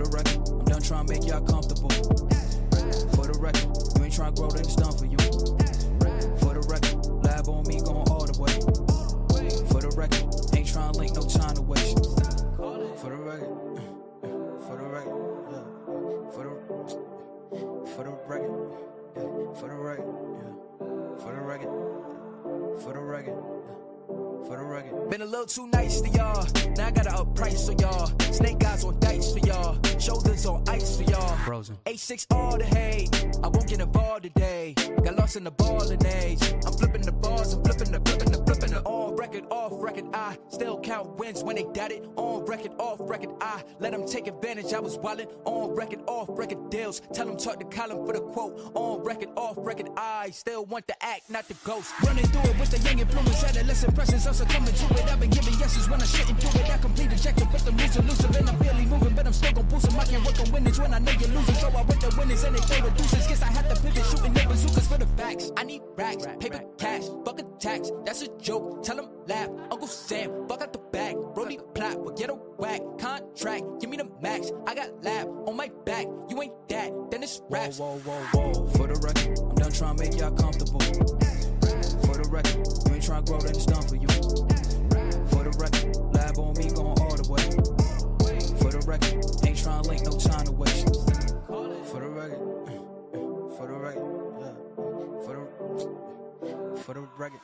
the record, I'm done trying to make y'all comfortable. For the record, you ain't trying to grow, then it's done for you. For the record, lab on me going all the way. For the record, ain't trying to link, no time to waste. For the record, for the record, for the record, for the record, for the record, for the record, for the record. Been a little too nice to y'all. Now I gotta up price for y'all. Snake eyes on dice for y'all. Shoulders on ice for y'all. Frozen. A6 all the hate. I won't get involved today. Got lost in the ballin' age. I'm flipping the bars. I'm flipping the on record, off record. I still count wins when they doubt it. On record, off record. I let them take advantage. I was wildin'. On record, off record deals. Tell them talk to Colin for the quote. On record, off record. I still want the act, not the ghost. Running through it with the young influence. Adolescent presence. I'm succumbing to it. I've been giving yeses when I shouldn't do it. I complete ejected, but the moves elusive. And I'm barely moving, but I'm still gon' boost them. I can't work on winnings when I know you're losing. So I work the winnings and they throw the deuces. Guess I have to pivot, shooting no bazookas for the backs. I need racks, paper cash, fuck a tax. That's a joke, tell them laugh. Uncle Sam, fuck out the bag. Brody plot, but get a whack. Contract, give me the max. I got lab on my back. You ain't that, then it's raps. Whoa, whoa, whoa, whoa. For the record, I'm done trying to make y'all comfortable. For the record, you ain't trying to grow, then it's done for you. For the record, lab on me going all the way. For the record, ain't trying to link, no time to waste. For the record, for the record, for the record.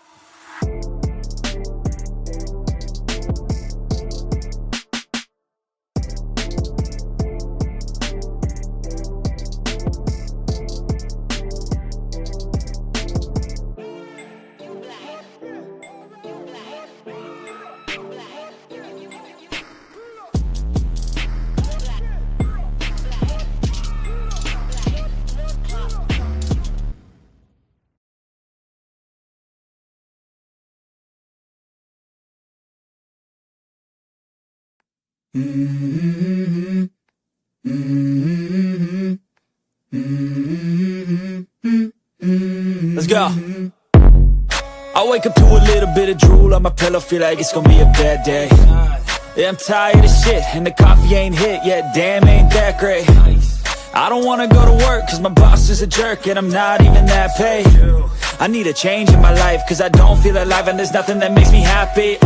Let's go. I wake up to a little bit of drool on my pillow, feel like it's gonna be a bad day. Yeah, I'm tired of shit, and the coffee ain't hit yet, damn, ain't that great. I don't wanna go to work, cause my boss is a jerk, and I'm not even that paid. I need a change in my life, cause I don't feel alive, and there's nothing that makes me happy.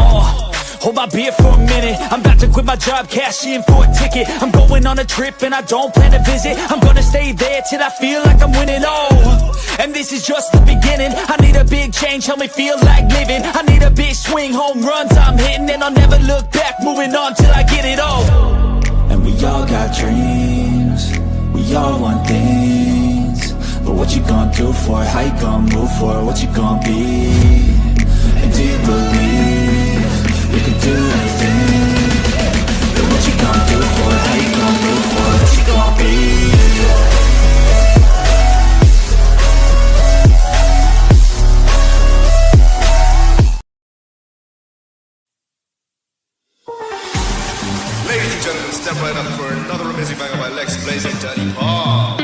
Hold my beer for a minute, I'm about to quit my job, cash in for a ticket. I'm going on a trip and I don't plan to visit. I'm gonna stay there till I feel like I'm winning, and this is just the beginning. I need a big change, help me feel like living. I need a big swing, home runs I'm hitting. And I'll never look back, moving on till I get it all. And we all got dreams, we all want things. But what you gonna do for it, how you gonna move for it, what you gonna be? And do you believe you can do anything? But what you gonna do for it, how you gonna move for it, what you gonna be? Ladies and gentlemen, step right up for another amazing banger by Lex Blaze and Danny Paul.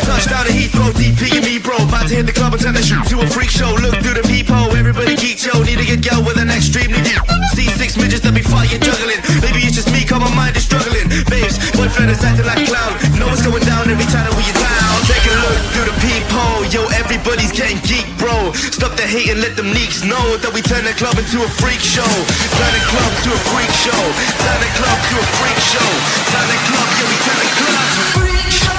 Touchdown to Heathrow, DP and me bro. About to hit the club and turn the shoot to a freak show. Look through the peephole, everybody geek yo. Need to get girl with an extremely deep. See 6 midgets that be fighting, juggling. Maybe it's just me, cause my mind is struggling. Babes, boyfriend is acting like a clown. Know what's going down every time that we are down. Take a look through the peephole, yo, everybody's getting geek bro. Stop the hate and let them leaks know that we turn the club into a freak show. Turn the club to a freak show. Turn the club to a freak show. Turn the club, yeah, we turn the club to a freak show.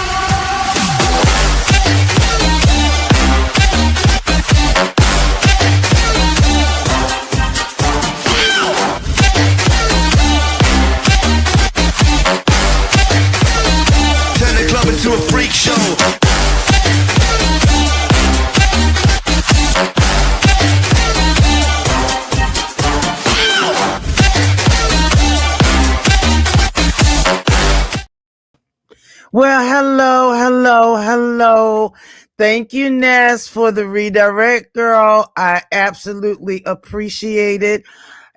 To a freak show. Well, hello. Thank you, Ness, for the redirect, girl. I absolutely appreciate it.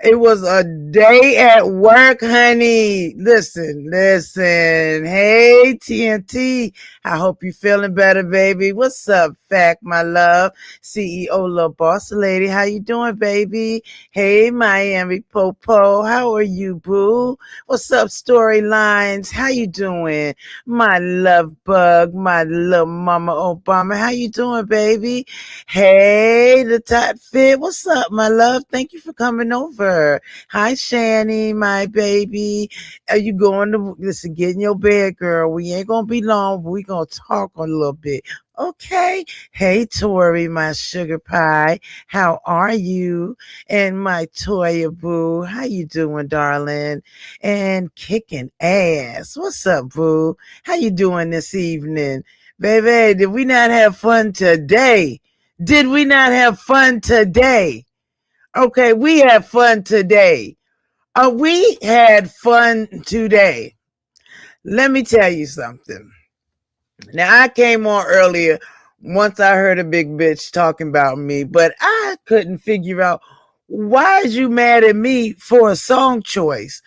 It was a day at work, honey. Listen. Hey, TNT. I hope you feeling better, baby. What's up, Fact, my love? CEO, little boss lady. How you doing, baby? Hey, Miami Popo. How are you, boo? What's up, Storylines? How you doing? My love bug, my little mama Obama. How you doing, baby? Hey, the Tot Fit. What's up, my love? Thank you for coming over. Hi, Shani, my baby. Are you going to listen? Get in your bed, girl. We ain't gonna be long, but we gonna talk a little bit. Okay. Hey, Tori, my sugar pie. How are you? And my Toya boo. How you doing, darling? And kicking ass. What's up, boo? How you doing this evening? Baby, did we not have fun today? Did we not have fun today? Okay, we had fun today. We had fun today. Let me tell you something. Now, I came on earlier once I heard a big bitch talking about me, but I couldn't figure out why is you mad at me for a song choice?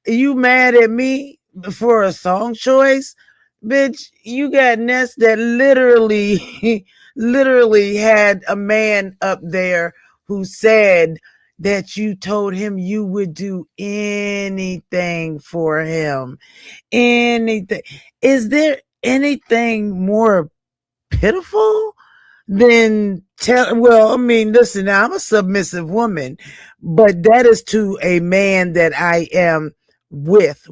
You mad at me for a song choice? Bitch, you got Ness that literally literally had a man up there who said that you told him you would do anything for him. Anything. Is there anything more pitiful than well, I mean, listen, now I'm a submissive woman, but that is to a man that I am with.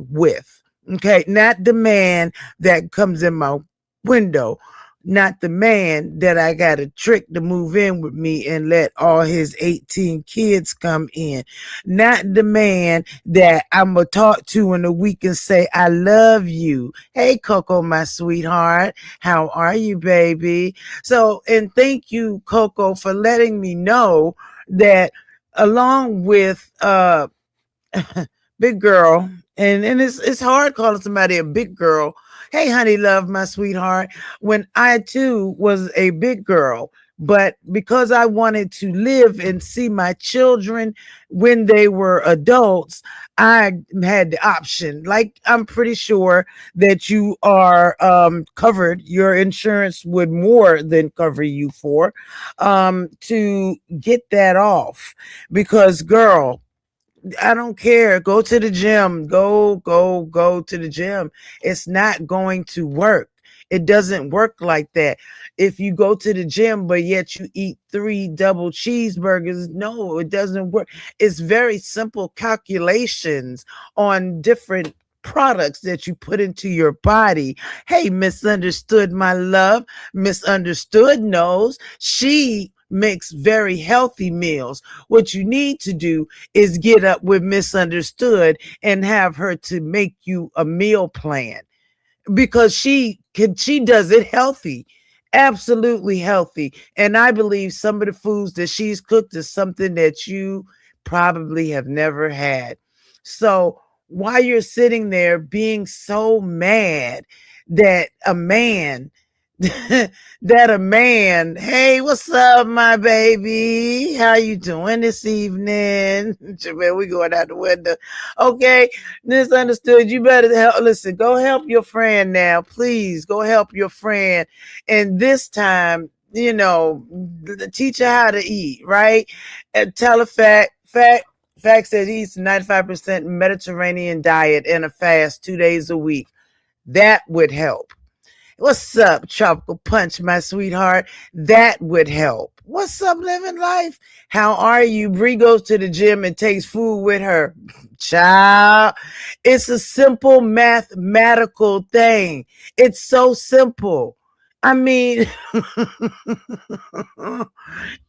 Okay, not the man that comes in my window, not the man that I got to trick to move in with me and let all his 18 kids come in, not the man that I'm going to talk to in a week and say, I love you. Hey, Coco, my sweetheart. How are you, baby? So, and thank you, Coco, for letting me know that along with big girl, and it's hard calling somebody a big girl. Hey, honey, love, my sweetheart. When I too was a big girl, but because I wanted to live and see my children when they were adults, I had the option. Like, I'm pretty sure that you are covered. Your insurance would more than cover you for to get that off. Because, girl, I don't care. Go to the gym. Go to the gym. It's not going to work. It doesn't work like that. If you go to the gym, but yet you eat 3 double cheeseburgers, no, it doesn't work. It's very simple calculations on different products that you put into your body. Hey, Misunderstood, my love. Misunderstood knows she makes very healthy meals. What you need to do is get up with Misunderstood and have her to make you a meal plan, because she does it healthy, absolutely healthy. And I believe some of the foods that she's cooked is something that you probably have never had. So while you're sitting there being so mad that a man hey, what's up, my baby? How you doing this evening? Man, we going out the window. Okay, Misunderstood. You better listen, go help your friend now. Please go help your friend. And this time, teach her how to eat, right? And tell her fact says he eats 95% Mediterranean diet and a fast 2 days a week. That would help. What's up, Tropical Punch, my sweetheart? That would help. What's up, living life? How are you? Bree goes to the gym and takes food with her. Child, it's a simple mathematical thing. It's so simple. I mean,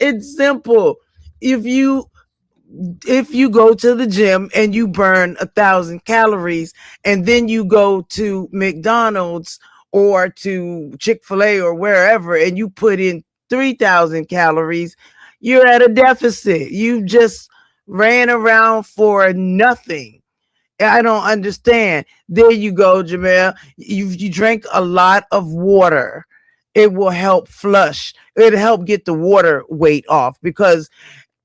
it's simple. If you go to the gym and you burn 1,000 calories and then you go to McDonald's or to Chick-fil-A or wherever and you put in 3,000 calories, you're at a deficit. You just ran around for nothing. I don't understand. There you go, Jamel. You drink a lot of water. It will help flush. It'll help get the water weight off, because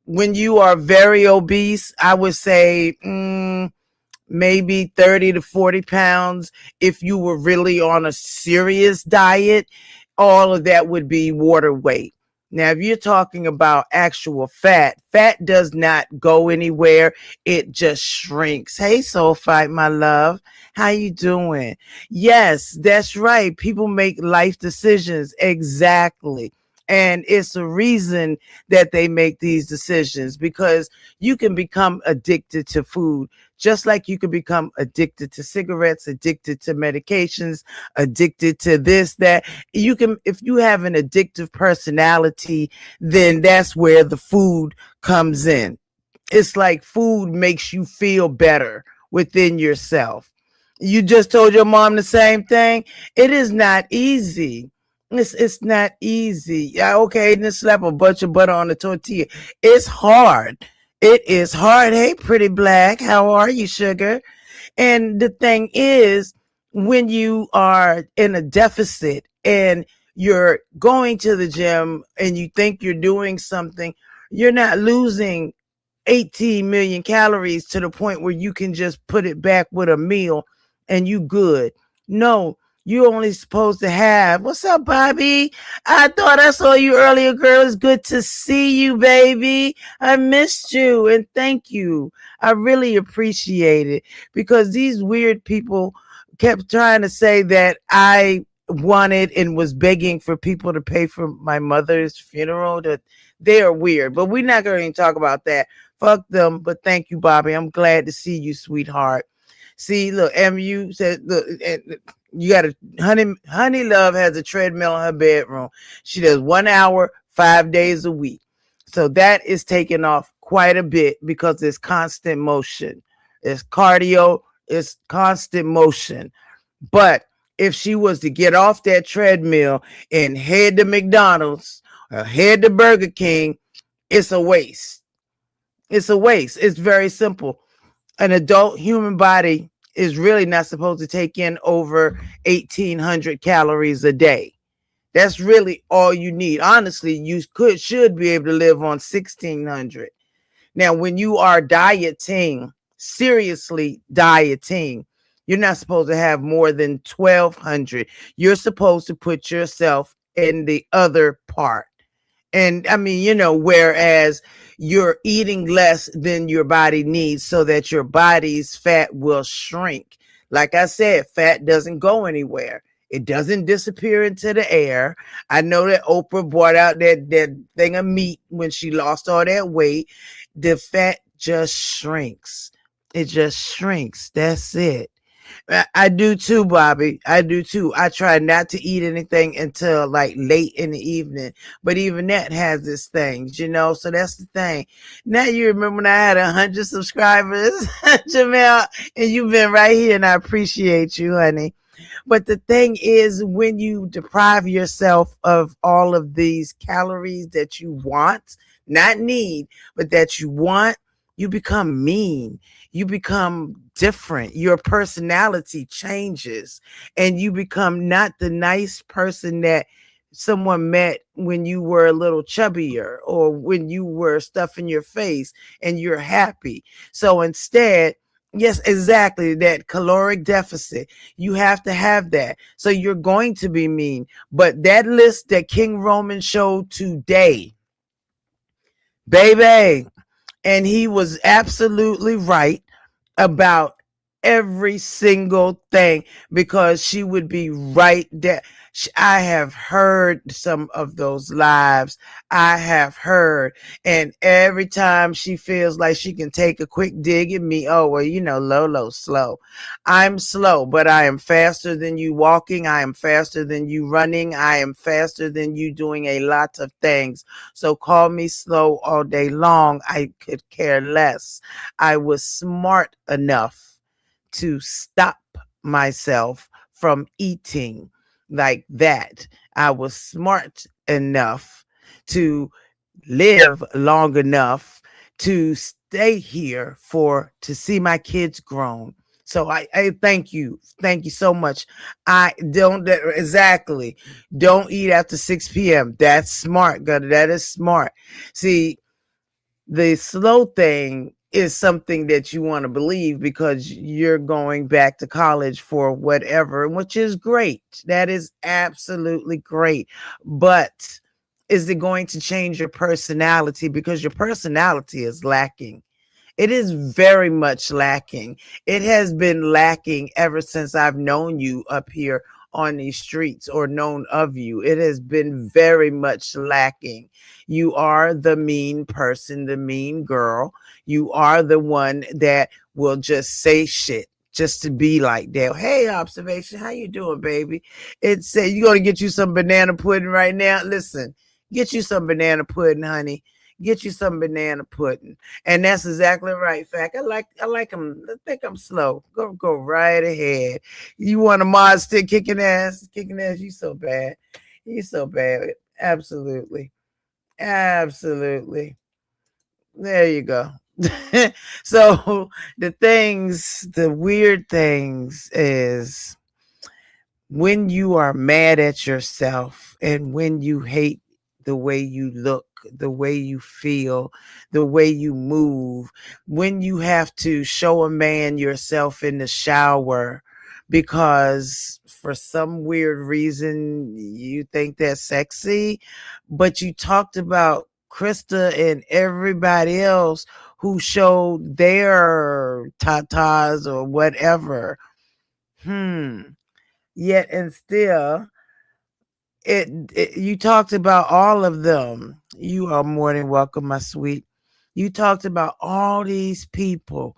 when you are very obese, I would say maybe 30 to 40 pounds. If you were really on a serious diet, all of that would be water weight. Now, if you're talking about actual fat, fat does not go anywhere. It just shrinks. Hey, Soulfight, my love. How you doing? Yes, that's right. People make life decisions. Exactly. And it's a reason that they make these decisions, because you can become addicted to food, just like you can become addicted to cigarettes, addicted to medications, addicted to this, that. You can, if you have an addictive personality, then that's where the food comes in. It's like food makes you feel better within yourself. You just told your mom the same thing. It is not easy. It's not easy. Yeah, okay, then slap a bunch of butter on the tortilla. It's hard. It is hard. Hey, pretty black. How are you, sugar? And the thing is, when you are in a deficit and you're going to the gym and you think you're doing something, you're not losing 18 million calories to the point where you can just put it back with a meal and you good. No, you only supposed to have, what's up, Bobby? I thought I saw you earlier, girl. It's good to see you, baby. I missed you, and thank you. I really appreciate it, because these weird people kept trying to say that I wanted and was begging for people to pay for my mother's funeral. That they are weird, but we're not going to talk about that. Fuck them. But thank you, Bobby. I'm glad to see you, sweetheart. See, look, MU said, look, you got to, honey Love has a treadmill in her bedroom. She does 1 hour, 5 days a week. So that is taking off quite a bit, because it's constant motion. It's cardio, it's constant motion. But if she was to get off that treadmill and head to McDonald's or head to Burger King, it's a waste. It's a waste. It's very simple. An adult human body is really not supposed to take in over 1,800 calories a day. That's really all you need. Honestly, you should be able to live on 1,600. Now, when you are dieting, seriously dieting, you're not supposed to have more than 1,200. You're supposed to put yourself in the other part. And I mean, whereas you're eating less than your body needs so that your body's fat will shrink. Like I said, fat doesn't go anywhere. It doesn't disappear into the air. I know that Oprah brought out that thing of meat when she lost all that weight. The fat just shrinks. It just shrinks. That's it. I do too, Bobby. I do too. I try not to eat anything until like late in the evening. But even that has its things, so that's the thing. Now you remember when I had 100 subscribers, Jamel, and you've been right here, and I appreciate you, honey. But the thing is, when you deprive yourself of all of these calories that you want, not need, but that you want, you become mean. You become different. Your personality changes, and you become not the nice person that someone met when you were a little chubbier or when you were stuffing your face and you're happy. So instead, yes, exactly, that caloric deficit, you have to have that. So you're going to be mean. But that list that King Roman showed today, baby, and he was absolutely right about every single thing, because she would be right there. I have heard some of those lives. I have heard. And every time she feels like she can take a quick dig at me, oh, well, Lolo, slow. I'm slow, but I am faster than you walking. I am faster than you running. I am faster than you doing a lot of things. So call me slow all day long. I could care less. I was smart enough to stop myself from eating like that. I was smart enough to live long enough to stay here to see my kids grown. So I thank you. Thank you so much. I don't eat after 6 p.m. That's smart. That is smart. See, The slow thing is something that you want to believe because you're going back to college for whatever, which is great. That is absolutely great. But is it going to change your personality? Because your personality is lacking. It is very much lacking. It has been lacking ever since I've known you up here on these streets or known of you. It has been very much lacking. You are the mean person, the mean girl. You are the one that will just say shit just to be like that. Hey, observation, how you doing, baby? It said you gonna get you some banana pudding right now. Listen, get you some banana pudding, honey. Get you some banana pudding. And that's exactly right. Fact. I like them. I think I'm slow. Go right ahead. You want a mod stick kicking ass? Kicking ass, you so bad. You so bad. Absolutely. Absolutely. There you go. So the weird things is when you are mad at yourself and when you hate the way you look, the way you feel, the way you move, when you have to show a man yourself in the shower because for some weird reason you think that's sexy, but you talked about Krista and everybody else who showed their tatas or whatever. Yet and still you talked about all of them. You are more than welcome, my sweet. You talked about all these people.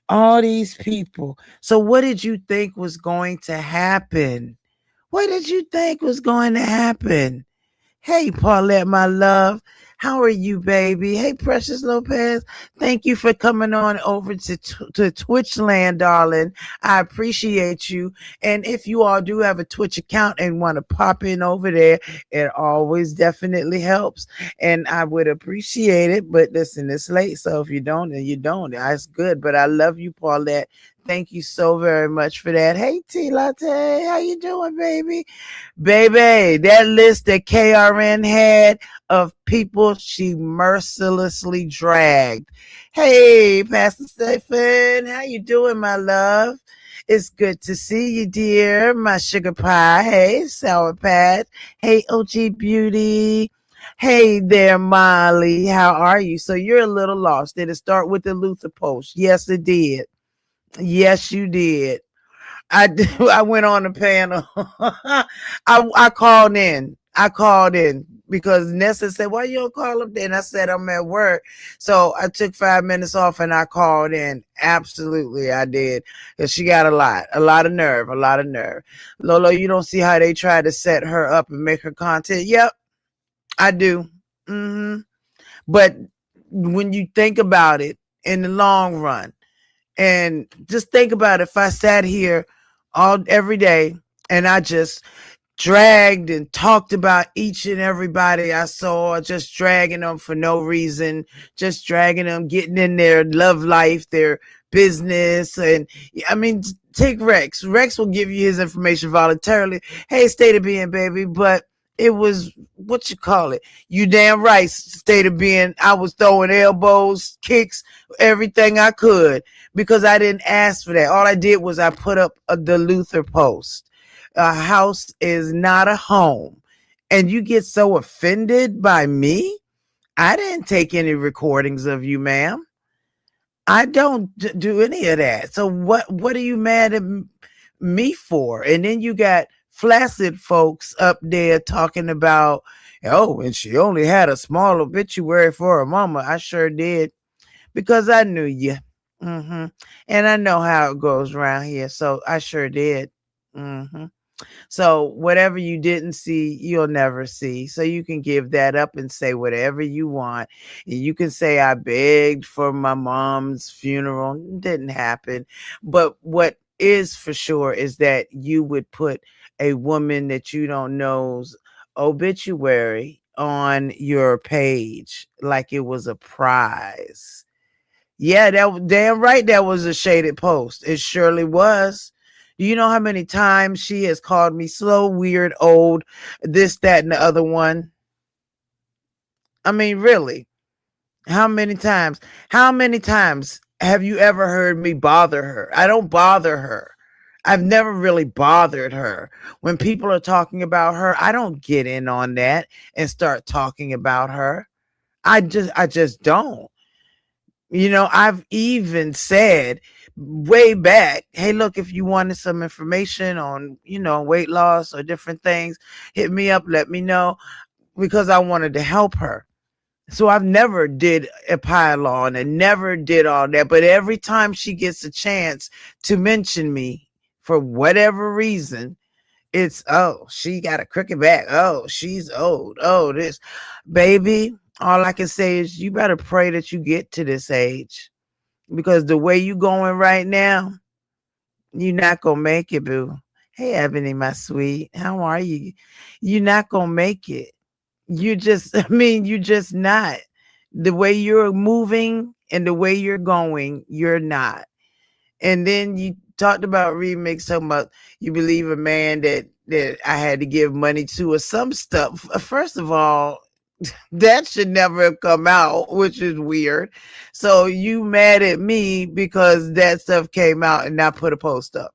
So what did you think was going to happen? What did you think was going to happen? Hey, Paulette, my love. How are you, baby? Hey, Precious Lopez. Thank you for coming on over to Twitch land, darling. I appreciate you. And if you all do have a Twitch account and want to pop in over there, it always definitely helps. And I would appreciate it. But listen, it's late. So if you don't, then you don't. That's good. But I love you, Paulette. Thank you so very much for that. Hey, T Latte. How you doing, baby? Baby, that list that KRN had of people she mercilessly dragged. Hey, Pastor Stephen, how you doing, my love? It's good to see you, dear. My sugar pie. Hey, Sour Patch. Hey, OG Beauty. Hey there, Molly. How are you? So you're a little lost. Did it start with the Luther Post? Yes, it did. Yes, you did. I went on the panel. I called in. I called in because Nessa said, "Why you don't call up there?" And I said, "I'm at work." So I took 5 minutes off and I called in. Absolutely, I did. Because she got a lot of nerve, a lot of nerve. Lolo, you don't see how they try to set her up and make her content. Yep, I do. But when you think about it in the long run, and just think about if I sat here every day and I just dragged and talked about each and everybody I saw, just dragging them for no reason, just dragging them, getting in their love life, their business. And I mean, take Rex. Rex will give you his information voluntarily. Hey, state of being, baby. But it was what you call it. You damn right, state of being. I was throwing elbows, kicks, everything I could because I didn't ask for that. All I did was I put up the Luther Post. A house is not a home. And you get so offended by me? I didn't take any recordings of you, ma'am. I don't do any of that. So what are you mad at me for? And then you got flaccid folks up there talking about, oh, and she only had a small obituary for her mama. I sure did because I knew you. And I know how it goes around here. So I sure did. So whatever you didn't see, you'll never see. So you can give that up and say whatever you want. And you can say, I begged for my mom's funeral. It didn't happen. But what is for sure is that you would put a woman that you don't know's obituary on your page like it was a prize. Yeah, that damn right that was a shaded post. It surely was. Do you know how many times she has called me slow, weird, old, this, that, and the other one? I mean, really. How many times? How many times have you ever heard me bother her? I don't bother her. I've never really bothered her. When people are talking about her, I don't get in on that and start talking about her. I just don't. I've even said way back, hey, look, if you wanted some information on, weight loss or different things, hit me up, let me know, because I wanted to help her. So I've never did a pylon and never did all that. But every time she gets a chance to mention me for whatever reason, it's, oh, she got a crooked back. Oh, she's old. Oh, this baby. All I can say is you better pray that you get to this age, because the way you going right now, you're not gonna make it, boo. Hey, Ebony, my sweet, how are you? You're not gonna make it. You just, I mean, you just not. The way you're moving and the way you're going, you're not. And then you talked about Remix, talking about you believe a man that I had to give money to or some stuff. First of all, that should never have come out, which is weird. So you mad at me because that stuff came out and I put a post up.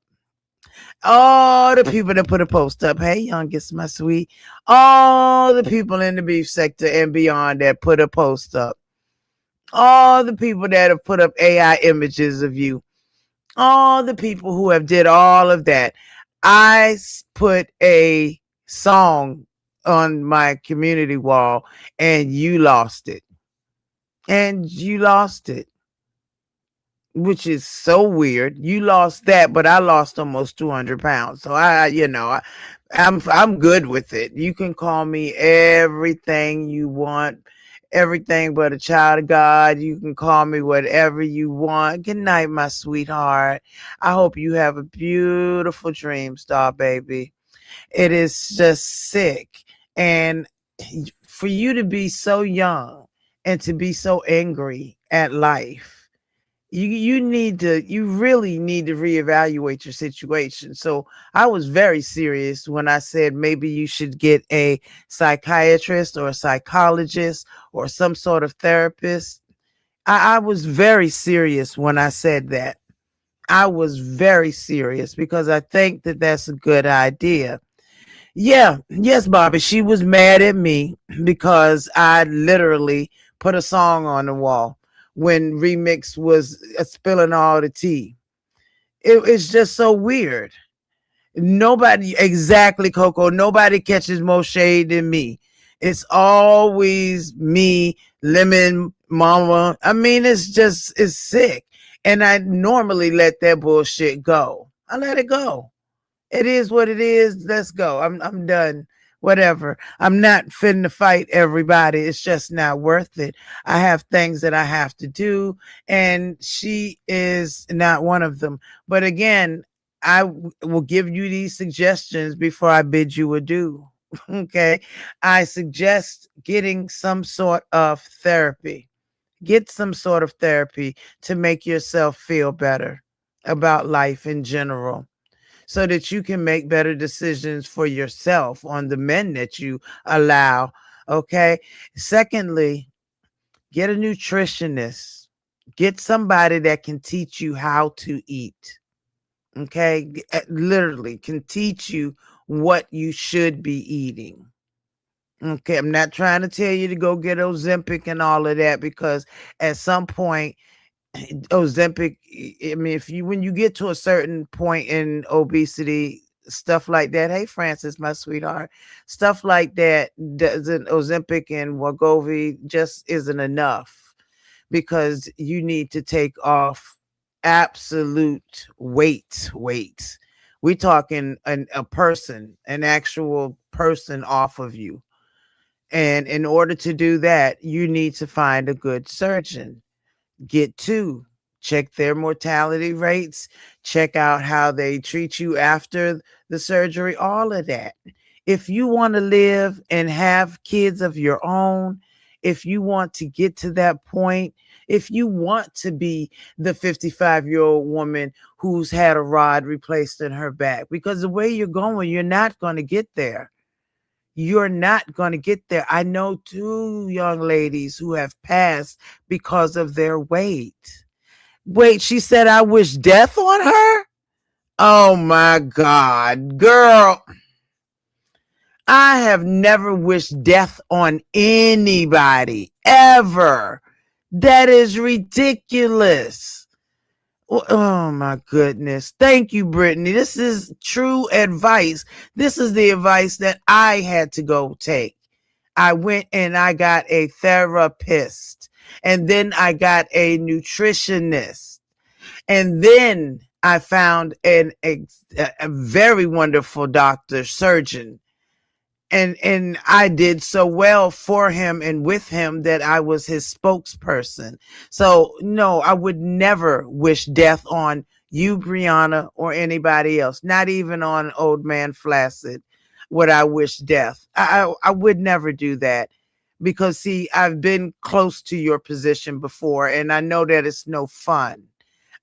All the people that put a post up, hey, youngest, my sweet. All the people in the beef sector and beyond that put a post up. All the people that have put up AI images of you. All the people who have did all of that. I put a song on my community wall and you lost it. And you lost it, which is so weird. You lost that, but I lost almost 200 pounds. So I'm good with it. You can call me everything you want, everything but a child of God. You can call me whatever you want. Good night, my sweetheart. I hope you have a beautiful dream, star baby. It is just sick. And for you to be so young and to be so angry at life, you really need to reevaluate your situation. So I was very serious when I said maybe you should get a psychiatrist or a psychologist or some sort of therapist. I was very serious when I said that. I was very serious because I think that that's a good idea. Yeah, yes, Bobby. She was mad at me because I literally put a song on the wall when Remix was spilling all the tea. It's just so weird. Nobody, exactly, Coco. Nobody catches more shade than me. It's always me, Lemon, Mama. I mean, it's sick. And I normally let that bullshit go. I let it go. It is what it is. Let's go. I'm done. Whatever. I'm not finna fight everybody. It's just not worth it. I have things that I have to do, and she is not one of them. But again, I will give you these suggestions before I bid you adieu. Okay. I suggest getting some sort of therapy. Get some sort of therapy to make yourself feel better about life in general, so that you can make better decisions for yourself on the men that you allow. Okay. Secondly, get a nutritionist. Get somebody that can teach you how to eat. Okay. Literally can teach you what you should be eating. Okay. I'm not trying to tell you to go get Ozempic and all of that, because at some point, Ozempic, I mean, when you get to a certain point in obesity, stuff like that. Hey, Francis, my sweetheart, stuff like that doesn't, Ozempic and Wegovy just isn't enough, because you need to take off absolute weight. We're talking a person, an actual person off of you. And in order to do that, you need to find a good surgeon. Get two, check their mortality rates, check out how they treat you after the surgery, all of that. If you want to live and have kids of your own, if you want to get to that point, if you want to be the 55-year-old woman who's had a rod replaced in her back, because the way you're going, you're not going to get there. you're not going to get there. I know 2 young ladies who have passed because of their weight. Wait, she said I wish death on her? Oh my God, girl. I have never wished death on anybody ever. That is ridiculous. Oh my goodness. Thank you, Brittany. This is true advice. This is the advice that I had to go take. I went and I got a therapist, and then I got a nutritionist, and then I found a very wonderful doctor, surgeon. And I did so well for him and with him that I was his spokesperson. So no, I would never wish death on you, Brianna, or anybody else. Not even on old man Flaccid would I wish death. I would never do that, because see, I've been close to your position before, and I know that it's no fun.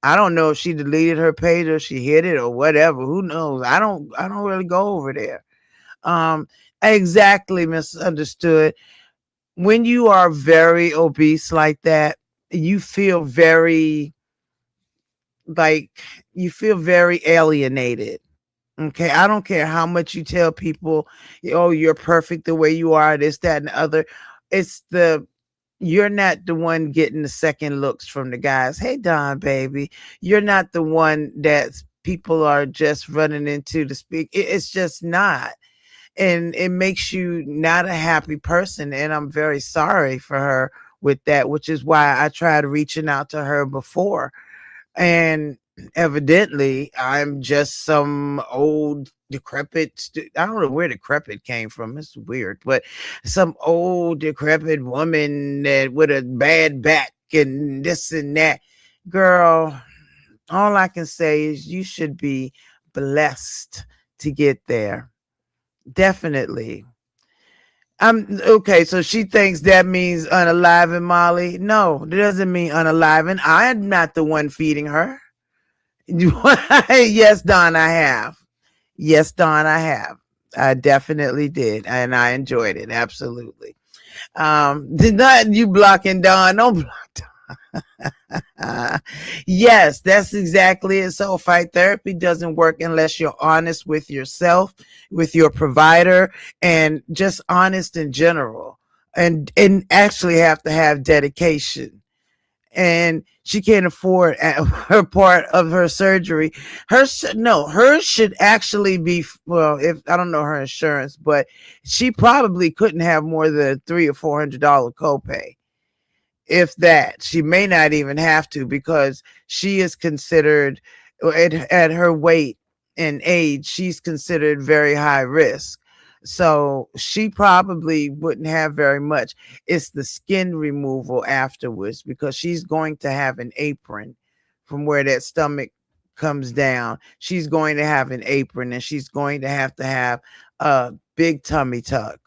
I don't know if she deleted her page or she hid it or whatever. Who knows? I don't really go over there. Exactly, misunderstood. When you are very obese like that, you feel very alienated. Okay. I don't care how much you tell people, oh, you're perfect the way you are, this, that, and the other. You're not the one getting the second looks from the guys. Hey, Don, baby. You're not the one that people are just running into to speak. It's just not. And it makes you not a happy person. And I'm very sorry for her with that, which is why I tried reaching out to her before. And evidently, I'm just some old decrepit. I don't know where decrepit came from. It's weird, but some old decrepit woman that with a bad back and this and that. Girl, all I can say is you should be blessed to get there. Definitely. I'm okay. So she thinks that means unaliving, Molly. No, it doesn't mean unaliving. I'm not the one feeding her. Yes, Don, I have. Yes, Don, I have. I definitely did, and I enjoyed it. Absolutely. Did not you blocking Don? Don't block Don. Yes, that's exactly it. So fight therapy doesn't work unless you're honest with yourself, with your provider, and just honest in general, and actually have to have dedication. And she can't afford her part of her surgery. Hers should actually be, well, if I don't know her insurance, but she probably couldn't have more than $300 or $400 copay. If that, she may not even have to, because she is considered at her weight and age, she's considered very high risk. So she probably wouldn't have very much. It's the skin removal afterwards, because she's going to have an apron from where that stomach comes down. She's going to have an apron, and she's going to have a big tummy tuck,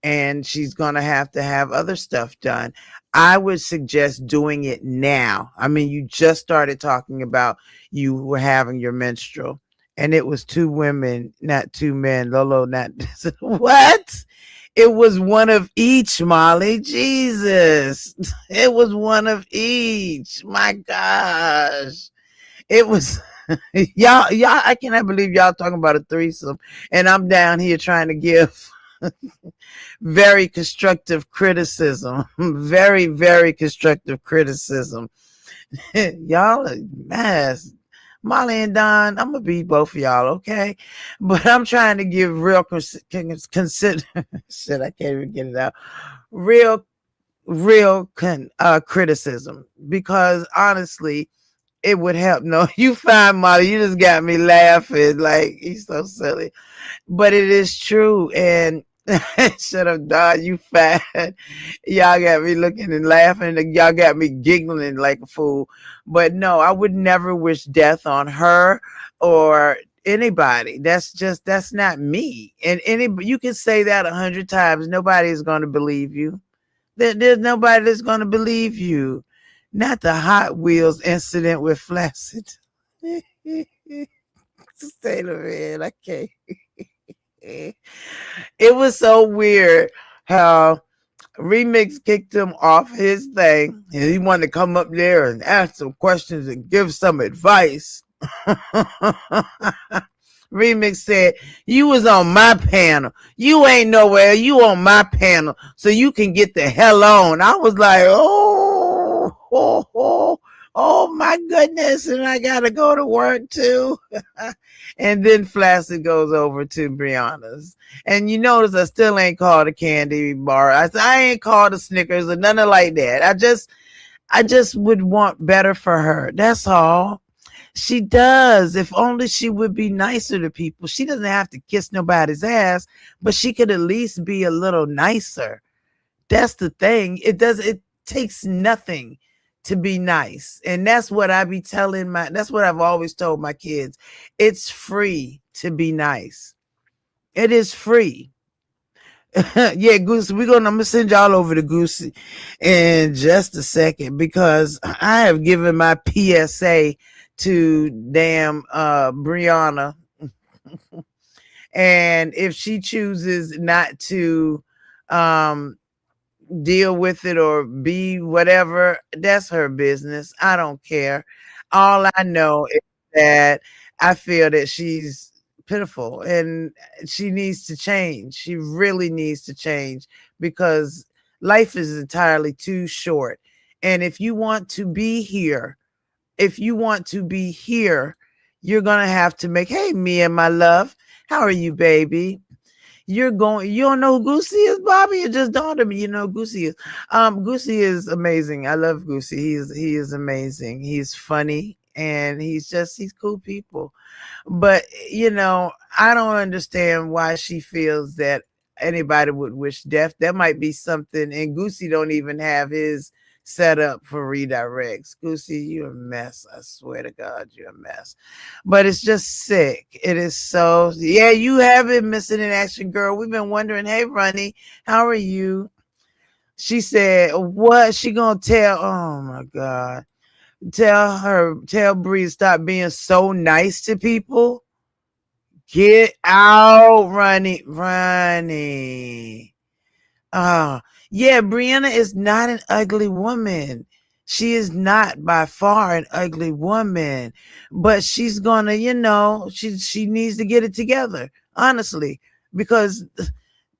and she's going to have other stuff done. I would suggest doing it now. I mean, you just started talking about you were having your menstrual, and it was 2 women, not 2 men. Lolo, not what? It was one of each, Molly. Jesus. It was one of each. My gosh. It was y'all, I cannot believe y'all talking about a threesome, and I'm down here trying to give very constructive criticism. Very, very constructive criticism. Y'all are mess. Molly and Don, I'm gonna be both of y'all, okay? But I'm trying to give real consider. Shit, I can't even get it out. Real criticism, because honestly, it would help. No, you fine, Molly. You just got me laughing. Like, he's so silly, but it is true. And shut up, Don. You fat. Y'all got me looking and laughing. Y'all got me giggling like a fool. But no, I would never wish death on her or anybody. That's not me. And you can say that 100 times. Nobody is going to believe you. There's nobody that's going to believe you. Not the Hot Wheels incident with Flaccid. Stay the man. I can't. It was so weird how Remix kicked him off his thing and he wanted to come up there and ask some questions and give some advice. Remix said, "You was on my panel. You ain't nowhere. You on my panel. So you can get the hell on." I was like, oh my goodness. And I got to go to work too. And then Flaccid goes over to Brianna's. And you notice I still ain't called a candy bar. I ain't called a Snickers or nothing like that. I just would want better for her. That's all. She does. If only she would be nicer to people. She doesn't have to kiss nobody's ass, but she could at least be a little nicer. That's the thing. It takes nothing to be nice. And that's what I be telling that's what I've always told my kids. It's free to be nice. It is free. Yeah, Goosey, I'm gonna send y'all over to Goosey in just a second because I have given my PSA to damn Brianna. And if she chooses not to deal with it or be whatever, that's her business. I don't care. All I know is that I feel that she's pitiful and she needs to change. She really needs to change because life is entirely too short. And if you want to be here, you're going to have to make, hey, Mia, my love, how are you, baby? You don't know who Goosey is, Bobby? It just dawned on me, you know who Goosey is. Goosey is amazing. I love Goosey. He is amazing. He's funny and he's cool people. But, I don't understand why she feels that anybody would wish death. That might be something, and Goosey don't even have his set up for redirects. Goosey, you're a mess. I swear to God, you're a mess. But it's just sick. It is so. Yeah, you have been missing in action, girl. We've been wondering, hey, Ronnie, how are you? She said, what? She gonna tell? Oh my God. Tell Bree to stop being so nice to people. Get out, Ronnie. Yeah, Brianna is not an ugly woman. She is not by far an ugly woman, but she's gonna, she needs to get it together, honestly, because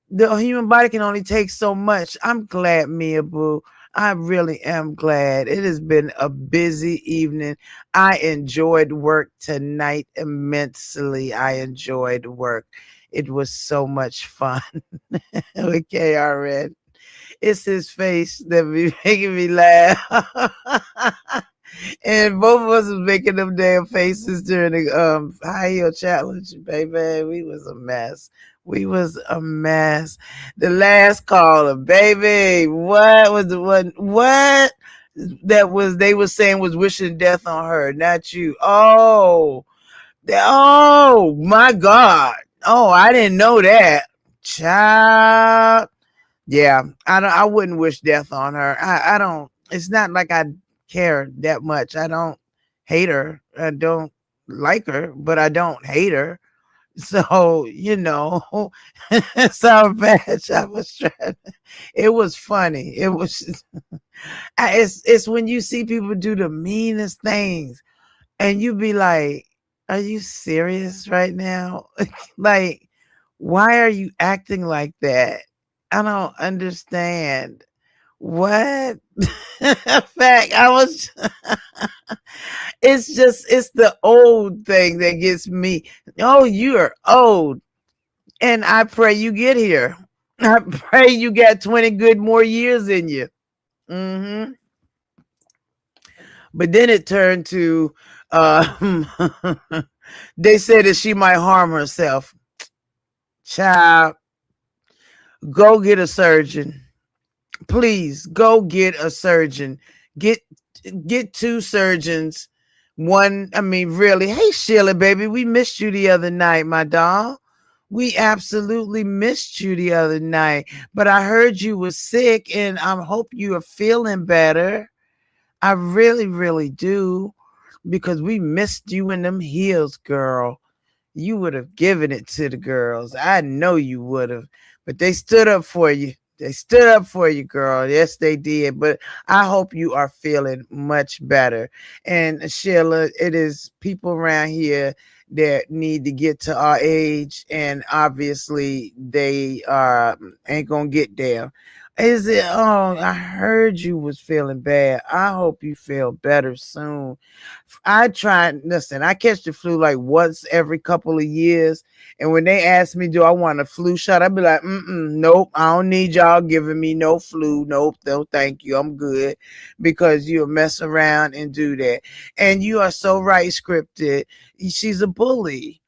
the human body can only take so much. I'm glad, Mia Boo. I really am glad. It has been a busy evening. I enjoyed work tonight immensely. I enjoyed work. It was so much fun with KRN. It's his face that be making me laugh. And both of us was making them damn faces during the high heel challenge, baby. We was a mess. The last caller, baby. What was the one? What that was? They were saying was wishing death on her, not you. Oh my God. Oh, I didn't know that, child. Yeah, I wouldn't wish death on her. I don't. It's not like I care that much. I don't hate her. I don't like her, but I don't hate her. So, so bad. I was trying. It was funny. It was. It's when you see people do the meanest things, and you be like, "Are you serious right now? Like, why are you acting like that? I don't understand." What? Fact, it's the old thing that gets me. Oh, you are old. And I pray you get here. I pray you got 20 good more years in you. Mm-hmm. But then it turned to they said that she might harm herself. Child, go get a surgeon. Please go get a surgeon. Get 2 surgeons. One, really. Hey, Sheila, baby, we missed you the other night, my doll. We absolutely missed you the other night. But I heard you were sick, and I hope you are feeling better. I really, really do, because we missed you in them heels, girl. you would have given it to the girls. I know you would have. But they stood up for you. They stood up for you, girl. Yes, they did. But I hope you are feeling much better. And Sheila, it is people around here that need to get to our age, and obviously they ain't gonna get there. Is it? Oh, I heard you was feeling bad. I hope you feel better soon. I try. Listen, I catch the flu like once every couple of years, and when they ask me, do I want a flu shot? I be like, nope, I don't need y'all giving me no flu. Nope, no, thank you, I'm good, because you'll mess around and do that. And you are so right, scripted. She's a bully.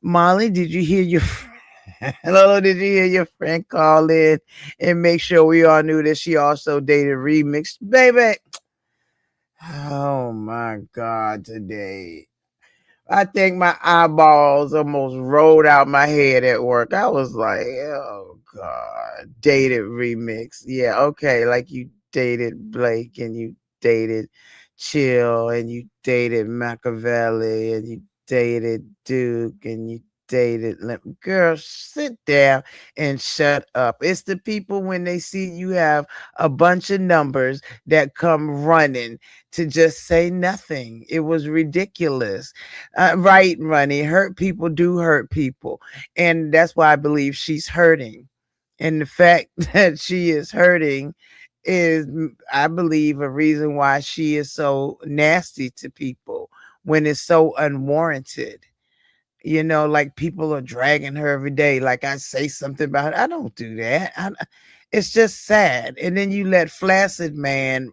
Molly, did you hear your? Hello, did you hear your friend call in and make sure we all knew that she also dated Remix? Baby, oh my God, today. I think my eyeballs almost rolled out my head at work. I was like, oh God, dated Remix. Yeah, okay, like you dated Blake and you dated Chill and you dated Machiavelli and you dated Duke and you dated girl, sit down and shut up. It's the people when they see you have a bunch of numbers that come running to just say nothing. It was ridiculous. Right, Ronnie, hurt people do hurt people, and that's why I believe she's hurting. And the fact that she is hurting is, I believe, a reason why she is so nasty to people when it's so unwarranted. You know, like people are dragging her every day. Like I say something about her. I don't do that. It's just sad. And then you let Flaccid Man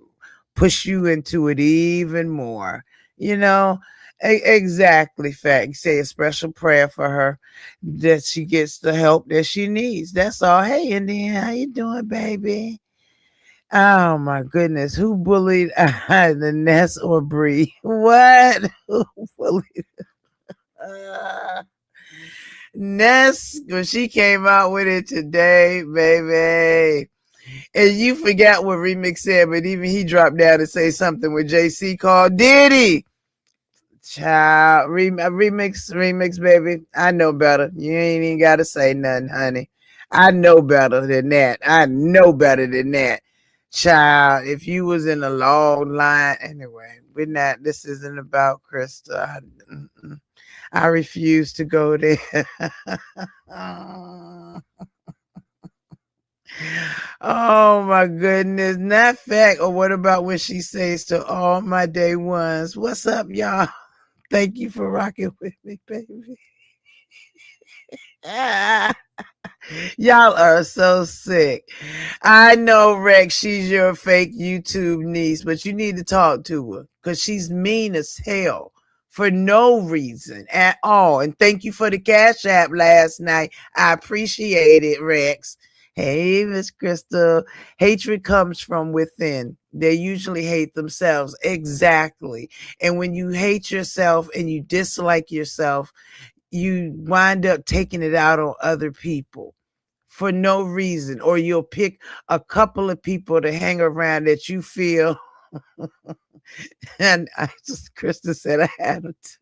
push you into it even more. You know, exactly. Fact. Say a special prayer for her that she gets the help that she needs. That's all. Hey, Indian, how you doing, baby? Oh my goodness, who bullied the Ness or Bree? What? Who bullied? Ness, when she came out with it today, baby. And you forgot what Remix said, but even he dropped down to say something with JC called Diddy. Child, remix, baby. I know better. You ain't even got to say nothing, honey. I know better than that. I know better than that. Child, if you was in a long line, anyway, we're not, this isn't about Krista. I refuse to go there. Oh my goodness. Not fact. Or what about when she says to all my day ones, what's up, y'all? Thank you for rocking with me, baby. Y'all are so sick. I know, Rex, she's your fake YouTube niece, but you need to talk to her because she's mean as hell for no reason at all. And thank you for the Cash App last night. I appreciate it, Rex. Hey, Miss Crystal. Hatred comes from within. They usually hate themselves. Exactly. And when you hate yourself and you dislike yourself, you wind up taking it out on other people for no reason. Or you'll pick a couple of people to hang around that you feel. And Krista said I had it.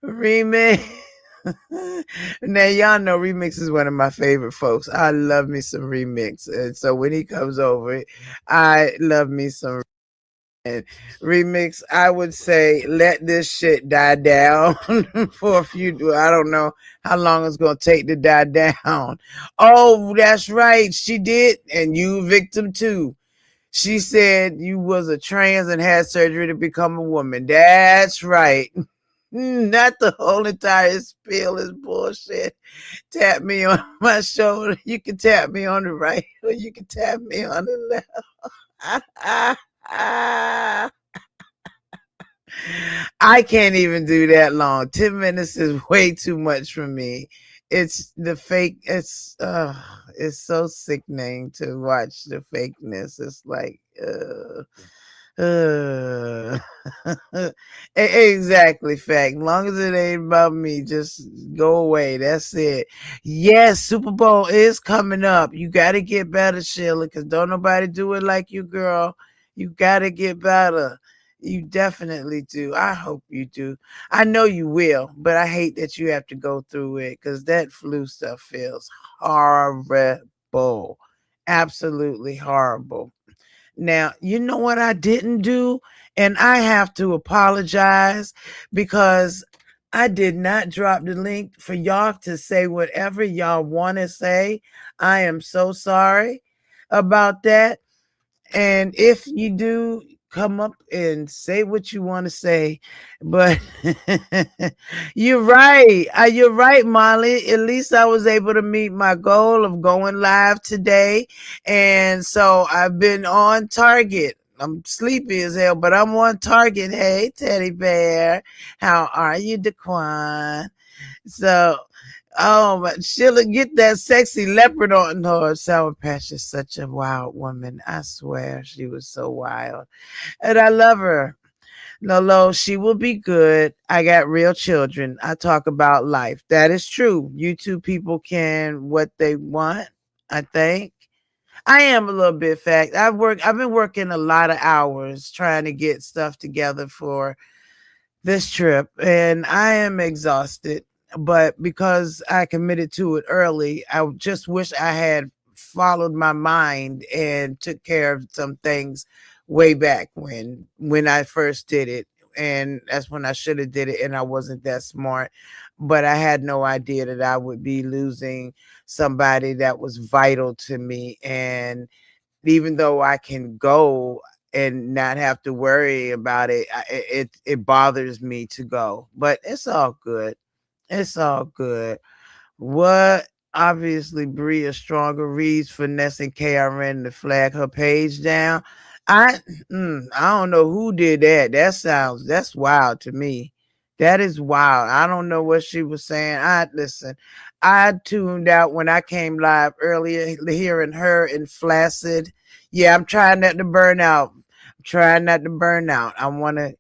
Remix. Now y'all know Remix is one of my favorite folks. I love me some Remix, and so when he comes over, I love me some Remix. I would say let this shit die down for a few. I don't know how long it's gonna take to die down. Oh, that's right, she did, and you victim too. She said you was a trans and had surgery to become a woman. That's right. Not the whole entire spiel is bullshit. Tap me on my shoulder. You can tap me on the right or you can tap me on the left. I can't even do that long. 10 minutes is way too much for me. It's the fake. It's so sickening to watch the fakeness. It's like, exactly, fact. As long as it ain't about me, just go away. That's it. Yes, Super Bowl is coming up. You got to get better, Sheila, because don't nobody do it like you, girl. You got to get better. You definitely do. I hope you do. I know you will, but I hate that you have to go through it because that flu stuff feels horrible. Absolutely horrible. Now, you know what I didn't do? And I have to apologize because I did not drop the link for y'all to say whatever y'all want to say. I am so sorry about that. And if you do, come up and say what you want to say. But you're right. You're right, Molly. At least I was able to meet my goal of going live today. And so I've been on target. I'm sleepy as hell, but I'm on target. Hey, teddy bear. How are you, Daquan? So, oh, but Sheila, get that sexy leopard on her. Sour Patch is such a wild woman. I swear she was so wild. And I love her. Lolo, she will be good. I got real children. I talk about life. That is true. You two people can what they want, I think. I am a little bit fact. I've been working a lot of hours trying to get stuff together for this trip, and I am exhausted. But because I committed to it early, I just wish I had followed my mind and took care of some things way back when I first did it. And that's when I should have did it, and I wasn't that smart. But I had no idea that I would be losing somebody that was vital to me. And even though I can go and not have to worry about it, it bothers me to go. But it's all good. It's all good. What? Obviously, Bria Stronger reads finessing KRN to flag her page down. I I don't know who did that. That's wild to me. That is wild. I don't know what she was saying. I tuned out when I came live earlier, hearing her and Flaccid. Yeah, I'm trying not to burn out. I'm trying not to burn out. I want to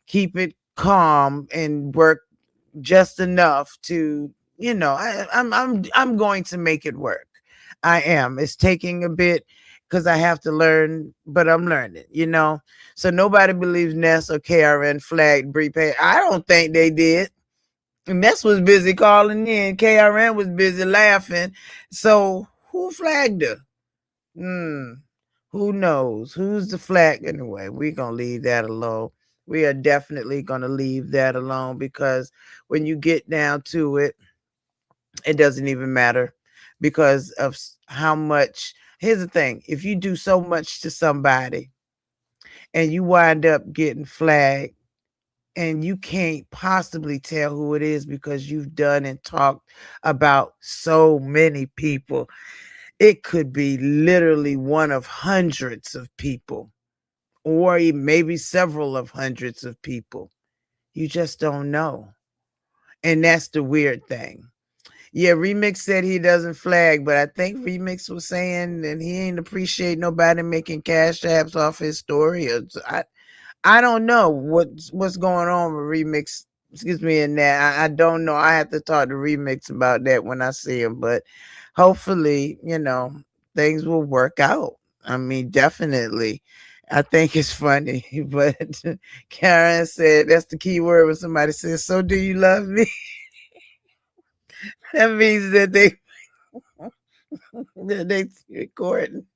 keep it calm and work just enough to, I'm going to make it work. I am. It's taking a bit because I have to learn, but I'm learning. So nobody believes Ness or KRN flagged Brie Page. I don't think they did. Ness was busy calling in. KRN was busy laughing. So who flagged her? Who knows? Who's the flag? Anyway, we're going to leave that alone. We are definitely going to leave that alone because when you get down to it, it doesn't even matter because of how much. Here's the thing. If you do so much to somebody and you wind up getting flagged and you can't possibly tell who it is because you've done and talked about so many people, it could be literally one of hundreds of people or maybe several of hundreds of people. You just don't know. And that's the weird thing. Yeah, Remix said he doesn't flag, but I think Remix was saying that he ain't appreciate nobody making cash apps off his story. I don't know what's going on with Remix. Excuse me, in that. I don't know. I have to talk to Remix about that when I see him. But hopefully, things will work out. I mean, definitely. I think it's funny. But Karen said that's the key word when somebody says, "So do you love me?" That means that they recording.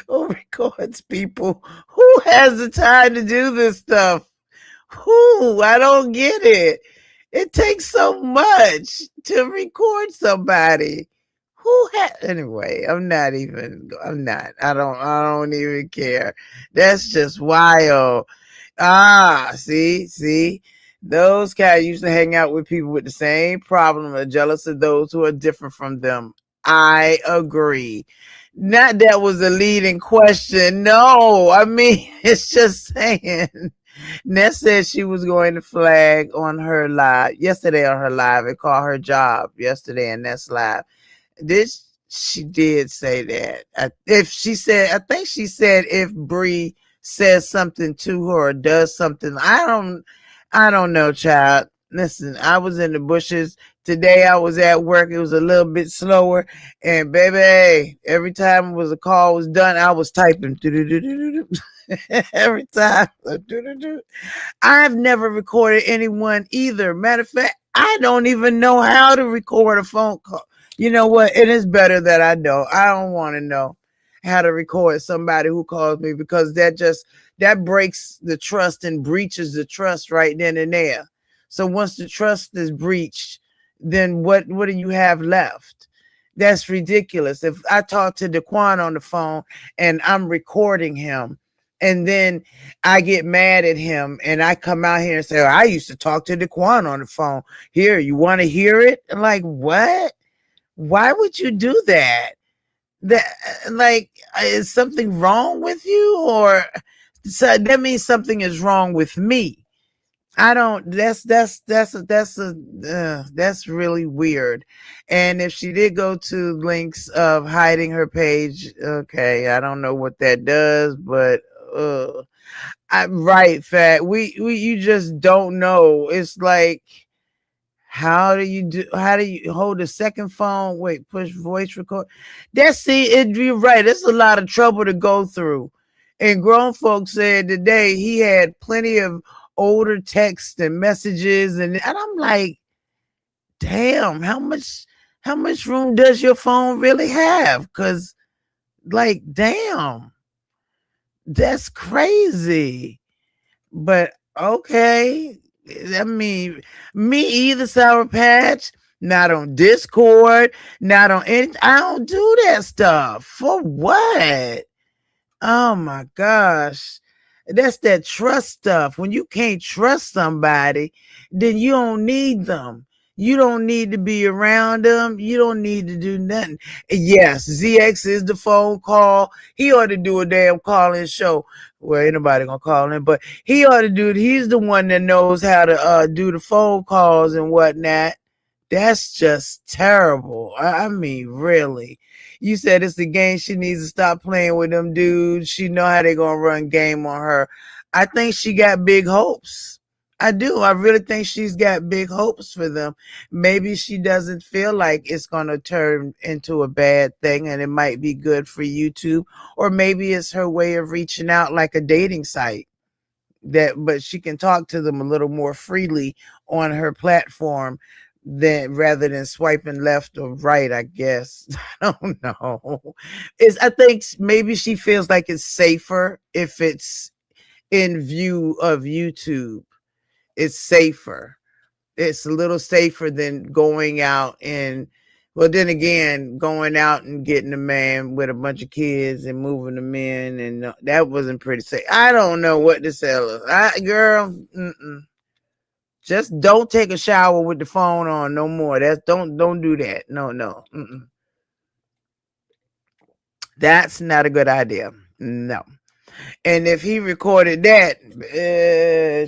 Who records people? Who has the time to do this stuff? Who? I don't get it. It takes so much to record somebody. Anyway, I'm not. I don't even care. That's just wild. See? Those guys usually hang out with people with the same problem, are jealous of those who are different from them. I agree. Not that was a leading question. No, I mean, it's just saying. Ness said she was going to flag on her live yesterday on her live and call her job yesterday in Ness live. She did say that. I think she said if Bree says something to her or does something, I don't know, child. Listen, I was in the bushes today. I was at work. It was a little bit slower, and baby, every time a call was done, I was typing. Every time. I've never recorded anyone either. Matter of fact, I don't even know how to record a phone call. You know what? It is better that I don't. I don't want to know how to record somebody who calls me, because that breaks the trust and breaches the trust right then and there. So once the trust is breached, then what do you have left? That's ridiculous. If I talk to Daquan on the phone and I'm recording him, and then I get mad at him and I come out here and say, I used to talk to Daquan on the phone. Here, you want to hear it? I'm like, what? Why would you do that? That, like, is something wrong with you? Or so that means something is wrong with me. I don't. That's really weird. And if she did go to links of hiding her page, okay, I don't know what that does, but right, Fat. You just don't know. It's like, how do you hold a second phone? Wait, push voice record. You're right. It's a lot of trouble to go through. And grown folks said today he had plenty of older texts and messages, and I'm like, damn, how much room does your phone really have? Because, like, damn, that's crazy. But okay, I mean, me either, Sour Patch. Not on Discord, not on anything. I don't do that stuff. For what? Oh my gosh. That's that trust stuff. When you can't trust somebody, then you don't need them. You don't need to be around them. You don't need to do nothing. Yes, ZX is the phone call. He ought to do a damn call-in show. Well, ain't nobody gonna call him, but he ought to do it. He's the one that knows how to do the phone calls and whatnot. That's just terrible. I mean, really. You said it's the game. She needs to stop playing with them dudes. She know how they gonna run game on her. I think she got big hopes. I do. I really think she's got big hopes for them. Maybe she doesn't feel like it's gonna turn into a bad thing, and it might be good for YouTube. Or maybe it's her way of reaching out, like a dating site. But she can talk to them a little more freely on her platform, rather than swiping left or right, I guess. I don't know. I think maybe she feels like it's safer if it's in view of YouTube. It's safer. It's a little safer than going out and, well, then again, going out and getting a man with a bunch of kids and moving them in, and that wasn't pretty safe. I don't know what to tell her. Girl, just don't take a shower with the phone on no more. Don't do that. No. That's not a good idea. No. And if he recorded that,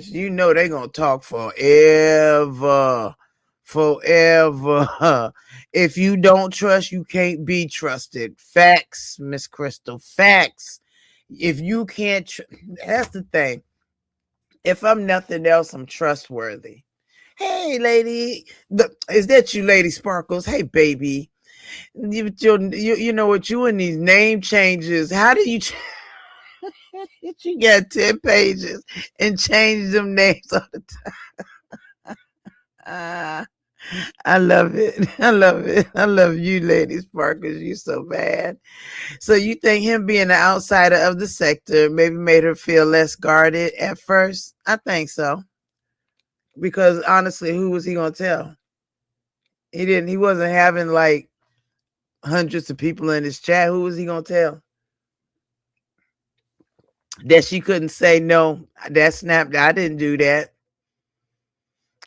you know they're gonna talk forever. If you don't trust, you can't be trusted. Facts, Miss Crystal. Facts. If you can't, that's the thing. If I'm nothing else, I'm trustworthy. Hey, lady. Is that you, Lady Sparkles? Hey, baby. You know what? You and these name changes. How do you... You got 10 pages and change them names all the time. I love it. I love it. I love you, Lady Sparkles. You so bad. So you think him being an outsider of the sector maybe made her feel less guarded at first? I think so. Because honestly, who was he gonna tell? He wasn't having like hundreds of people in his chat. Who was he gonna tell? That she couldn't say no, that snapped. I didn't do that.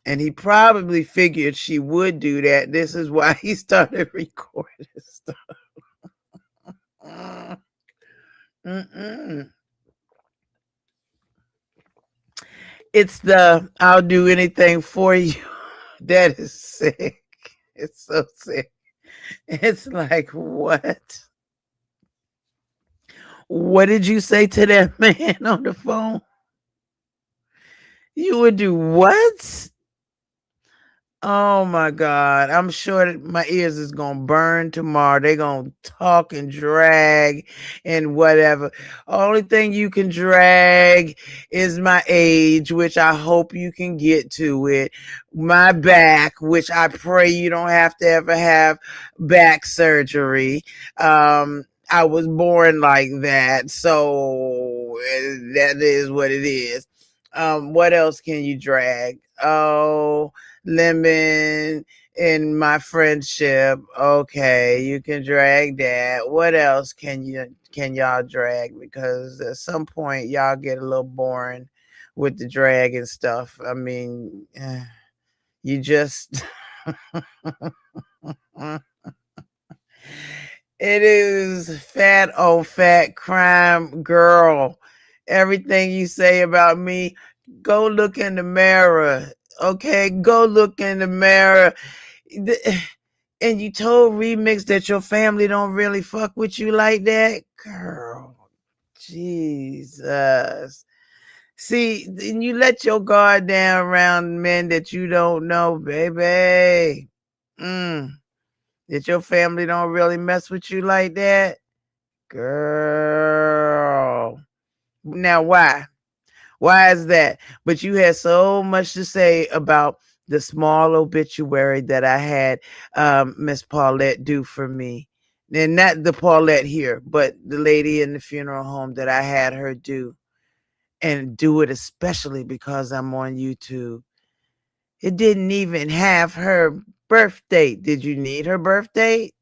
And he probably figured she would do that. This is why he started recording stuff. It's the I'll do anything for you. That is sick. It's so sick. It's like, what? What did you say to that man on the phone? You would do what? Oh my God. I'm sure that my ears is gonna burn tomorrow. They gonna talk and drag and whatever. Only thing you can drag is my age, which I hope you can get to it. My back, which I pray you don't have to ever have back surgery. I was born like that, so that is what it is. What else can you drag? Oh, lemon in my friendship. Okay, you can drag that. What else can y'all drag? Because at some point y'all get a little boring with the drag and stuff. I mean, you just it is fat old fat crime girl. Everything you say about me, go look in the mirror. Okay, go look in the mirror. And you told Remix that your family don't really fuck with you like that? Girl, Jesus. See, and you let your guard down around men that you don't know, baby. That your family don't really mess with you like that? Girl. Now, why? Why is that? But you had so much to say about the small obituary that I had Miss Paulette do for me. And not the Paulette here, but the lady in the funeral home that I had her do. And do it especially because I'm on YouTube. It didn't even have her birth date. Did you need her birth date?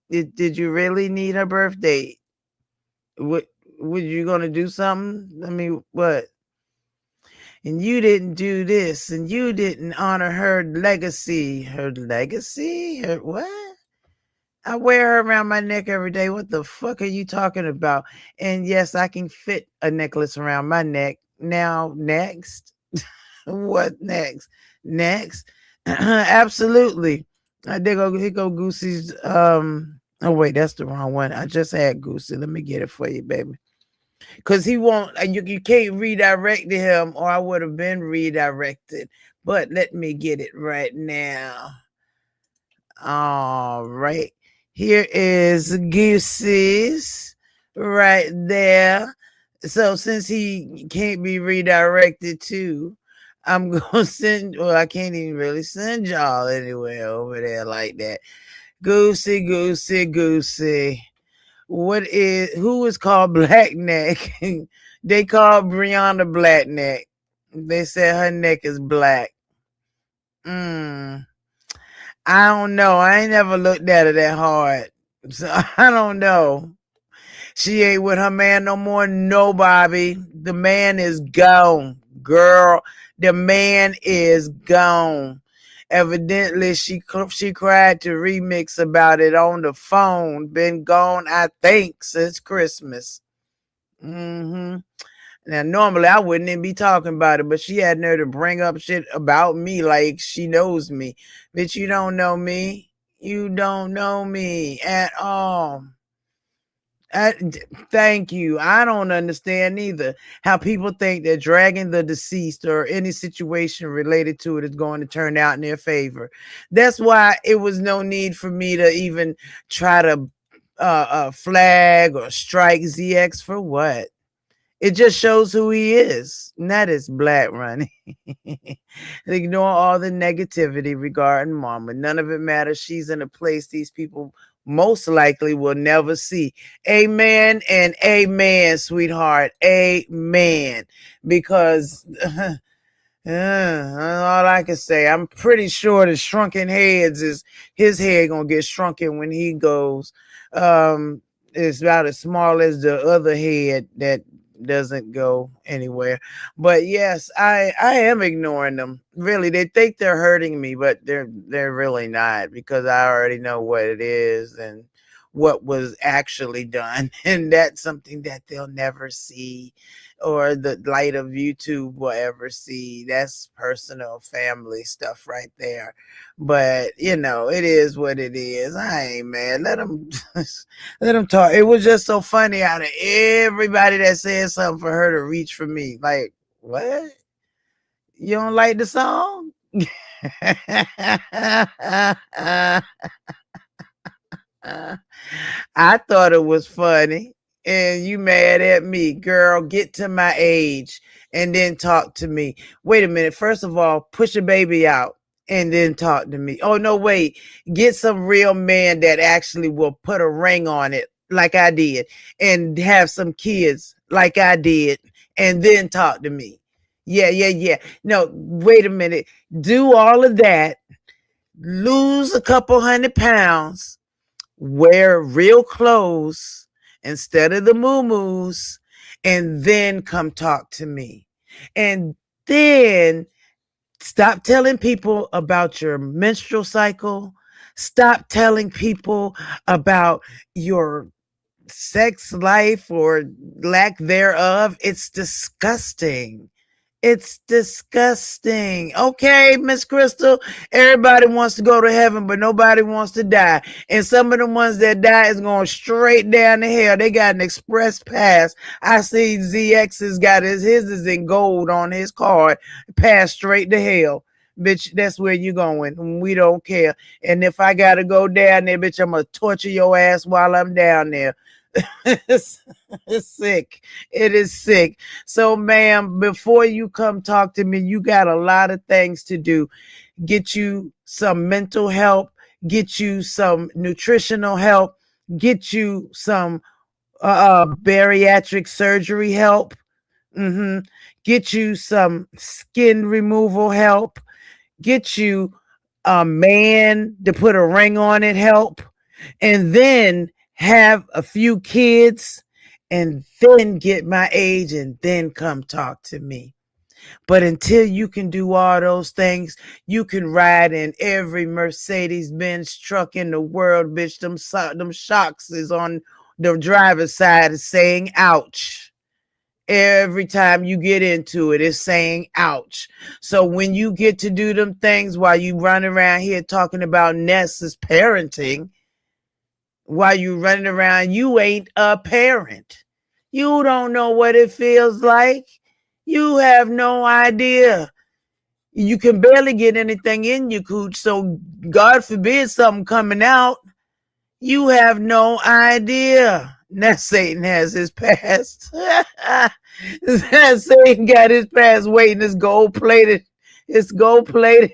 Did you really need her birth date? What you gonna do something? I mean, what? And you didn't do this, and you didn't honor her legacy. Her legacy? Her what? I wear her around my neck every day. What the fuck are you talking about? And yes, I can fit a necklace around my neck. Now, next. What next? Next. Absolutely. I did go here go Goosey's oh wait, that's the wrong one. I just had Goosey. Let me get it for you, baby. Because he won't, you can't redirect him, or I would have been redirected. But let me get it right now. All right. Here is Goosey's right there. So since he can't be redirected too, I'm gonna send, well, I can't even really send y'all anywhere over there like that. Goosey, Goosey, Goosey. Who is called Black Neck? They called Brianna Black Neck. They said her neck is black. I don't know. I ain't never looked at her that hard. So I don't know. She ain't with her man no more. No, Bobby. The man is gone. Girl, the man is gone. Evidently, she cried to Remix about it on the phone. Been gone, I think, since Christmas. Now, normally I wouldn't even be talking about it, but she had nerve to bring up shit about me like she knows me. Bitch, you don't know me. You don't know me at all. Thank you. I don't understand either how people think that dragging the deceased or any situation related to it is going to turn out in their favor. That's why it was no need for me to even try to flag or strike ZX for what? It just shows who he is. And that is Black Ronnie. Ignore all the negativity regarding Mama. None of it matters. She's in a place these people most likely will never see. Amen and amen, sweetheart. Amen. Because all I can say, I'm pretty sure the shrunken heads is his head gonna get shrunken when he goes. It's about as small as the other head that doesn't go anywhere. But yes, I am ignoring them. Really, they think they're hurting me, but they're really not, because I already know what it is and what was actually done, and that's something that they'll never see, or the light of YouTube will ever see. That's personal family stuff right there. But it is what it is. I ain't mad. Let them let them talk. It was just so funny out of everybody that said something for her to reach for me. Like, what? You don't like the song? I thought it was funny. And you mad at me, girl? Get to my age and then talk to me. Wait a minute. First of all, push a baby out and then talk to me. Oh, no, wait. Get some real man that actually will put a ring on it like I did and have some kids like I did and then talk to me. Yeah. No, wait a minute. Do all of that, lose a couple 100 pounds, wear real clothes instead of the moo-moos, and then come talk to me. And then stop telling people about your menstrual cycle. Stop telling people about your sex life or lack thereof. It's disgusting. It's disgusting. Okay, Miss Crystal, everybody wants to go to heaven, but nobody wants to die. And some of the ones that die is going straight down to hell. They got an express pass. I see ZX has got his is in gold on his card. Pass straight to hell. Bitch, that's where you going. We don't care. And if I got to go down there, bitch, I'm going to torture your ass while I'm down there. it's sick. It is sick. So, ma'am, before you come talk to me, you got a lot of things to do. Get you some mental help, get you some nutritional help, get you some bariatric surgery help, get you some skin removal help, get you a man to put a ring on it help, and then have a few kids, and then get my age, and then come talk to me. But until you can do all those things, you can ride in every Mercedes-Benz truck in the world, bitch. Them shocks is on the driver's side saying ouch. Every time you get into it, it's saying ouch. So when you get to do them things while you run around here talking about Ness's parenting, while you running around, you ain't a parent. You don't know what it feels like. You have no idea. You can barely get anything in your cooch, so God forbid something coming out. You have no idea. Now Satan has his past. Satan got his past waiting. It's gold plated. It's gold plated.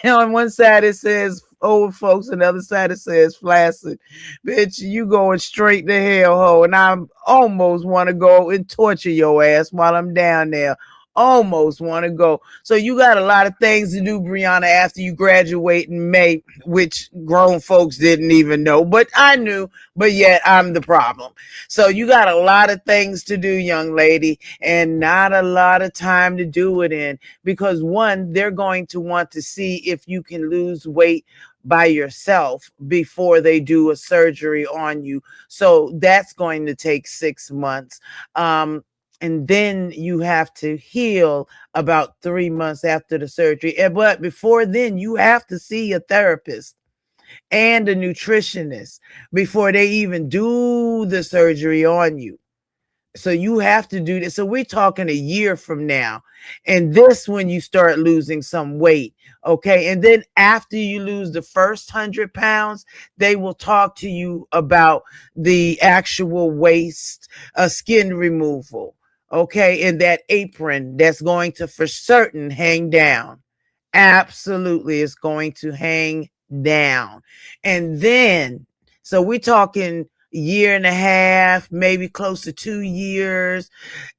On one side it says old folks, and the other side it says flaccid. Bitch, you going straight to hell, ho. And I almost want to go and torture your ass while I'm down there. Almost want to go. So you got a lot of things to do, Brianna, after you graduate in May, which grown folks didn't even know, but I knew, but yet I'm the problem. So you got a lot of things to do, young lady, and not a lot of time to do it in, because one, they're going to want to see if you can lose weight by yourself before they do a surgery on you. So that's going to take 6 months. And then you have to heal about 3 months after the surgery. But before then, you have to see a therapist and a nutritionist before they even do the surgery on you. So you have to do this. So we're talking a year from now. And this when you start losing some weight. Okay. And then after you lose the first 100 pounds, they will talk to you about the actual waist, skin removal. Okay. And that apron that's going to for certain hang down. Absolutely. It's going to hang down. And then, so we're talking year and a half, maybe close to 2 years.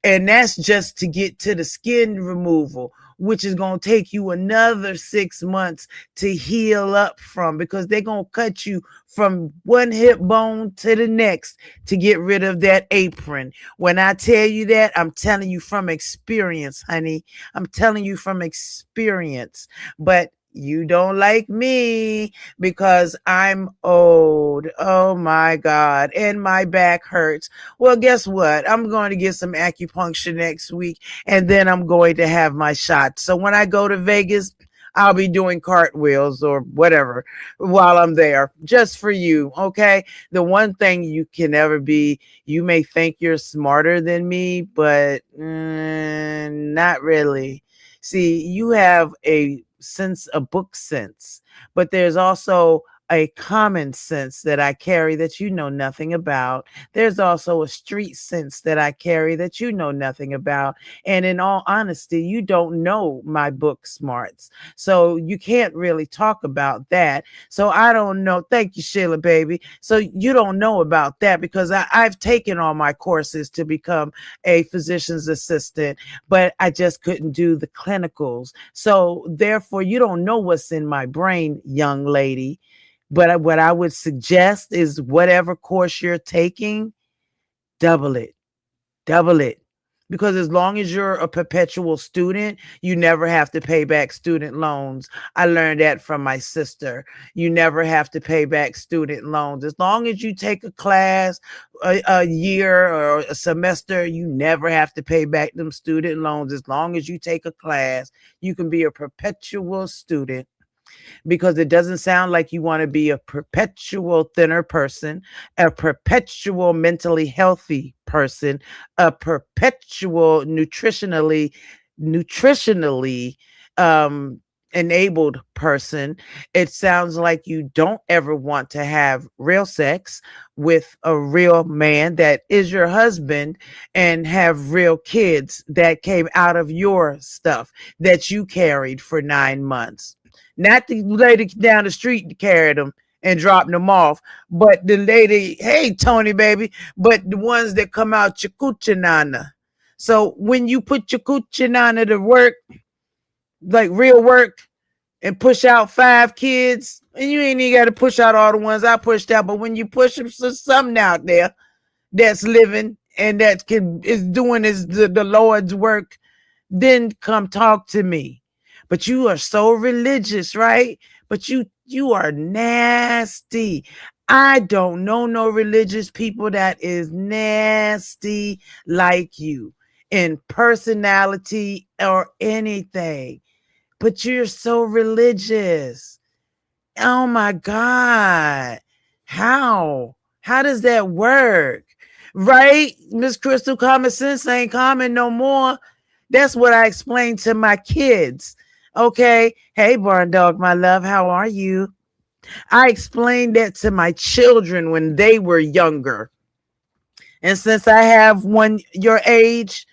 And that's just to get to the skin removal, which is going to take you another 6 months to heal up from, because they're going to cut you from one hip bone to the next to get rid of that apron. When I tell you that, I'm telling you from experience, honey. I'm telling you from experience. But you don't like me because I'm old. Oh my God. And my back hurts. Well, guess what? I'm going to get some acupuncture next week, and then I'm going to have my shot. So when I go to Vegas, I'll be doing cartwheels or whatever while I'm there, just for you. Okay. The one thing you can never be, you may think you're smarter than me, but not really. See, you have a sense, a book sense, but there's also a common sense that I carry that you know nothing about. There's also a street sense that I carry that you know nothing about. And in all honesty, you don't know my book smarts. So you can't really talk about that. So I don't know. Thank you, Sheila, baby. So you don't know about that because I've taken all my courses to become a physician's assistant, but I just couldn't do the clinicals. So therefore, you don't know what's in my brain, young lady. But what I would suggest is whatever course you're taking, double it, double it. Because as long as you're a perpetual student, you never have to pay back student loans. I learned that from my sister. You never have to pay back student loans. As long as you take a class, a year or a semester, you never have to pay back them student loans. As long as you take a class, you can be a perpetual student. Because it doesn't sound like you want to be a perpetual thinner person, a perpetual mentally healthy person, a perpetual nutritionally enabled person. It sounds like you don't ever want to have real sex with a real man that is your husband and have real kids that came out of your stuff that you carried for 9 months. Not the lady down the street carried them and dropped them off, but the lady, hey, Tony, baby, but the ones that come out chakuchanana. So when you put chakuchanana to work, like real work, and push out 5 kids, and you ain't even got to push out all the ones I pushed out, but when you push them, so something out there that's living and that is doing the Lord's work, then come talk to me. But you are so religious, right? But you are nasty. I don't know no religious people that is nasty like you in personality or anything. But you're so religious. Oh my God. How does that work? Right? Miss Crystal, common sense ain't common no more. That's what I explained to my kids. Okay. Hey, Barn Dog, my love, how are you? I explained that to my children when they were younger. And since I have one your age,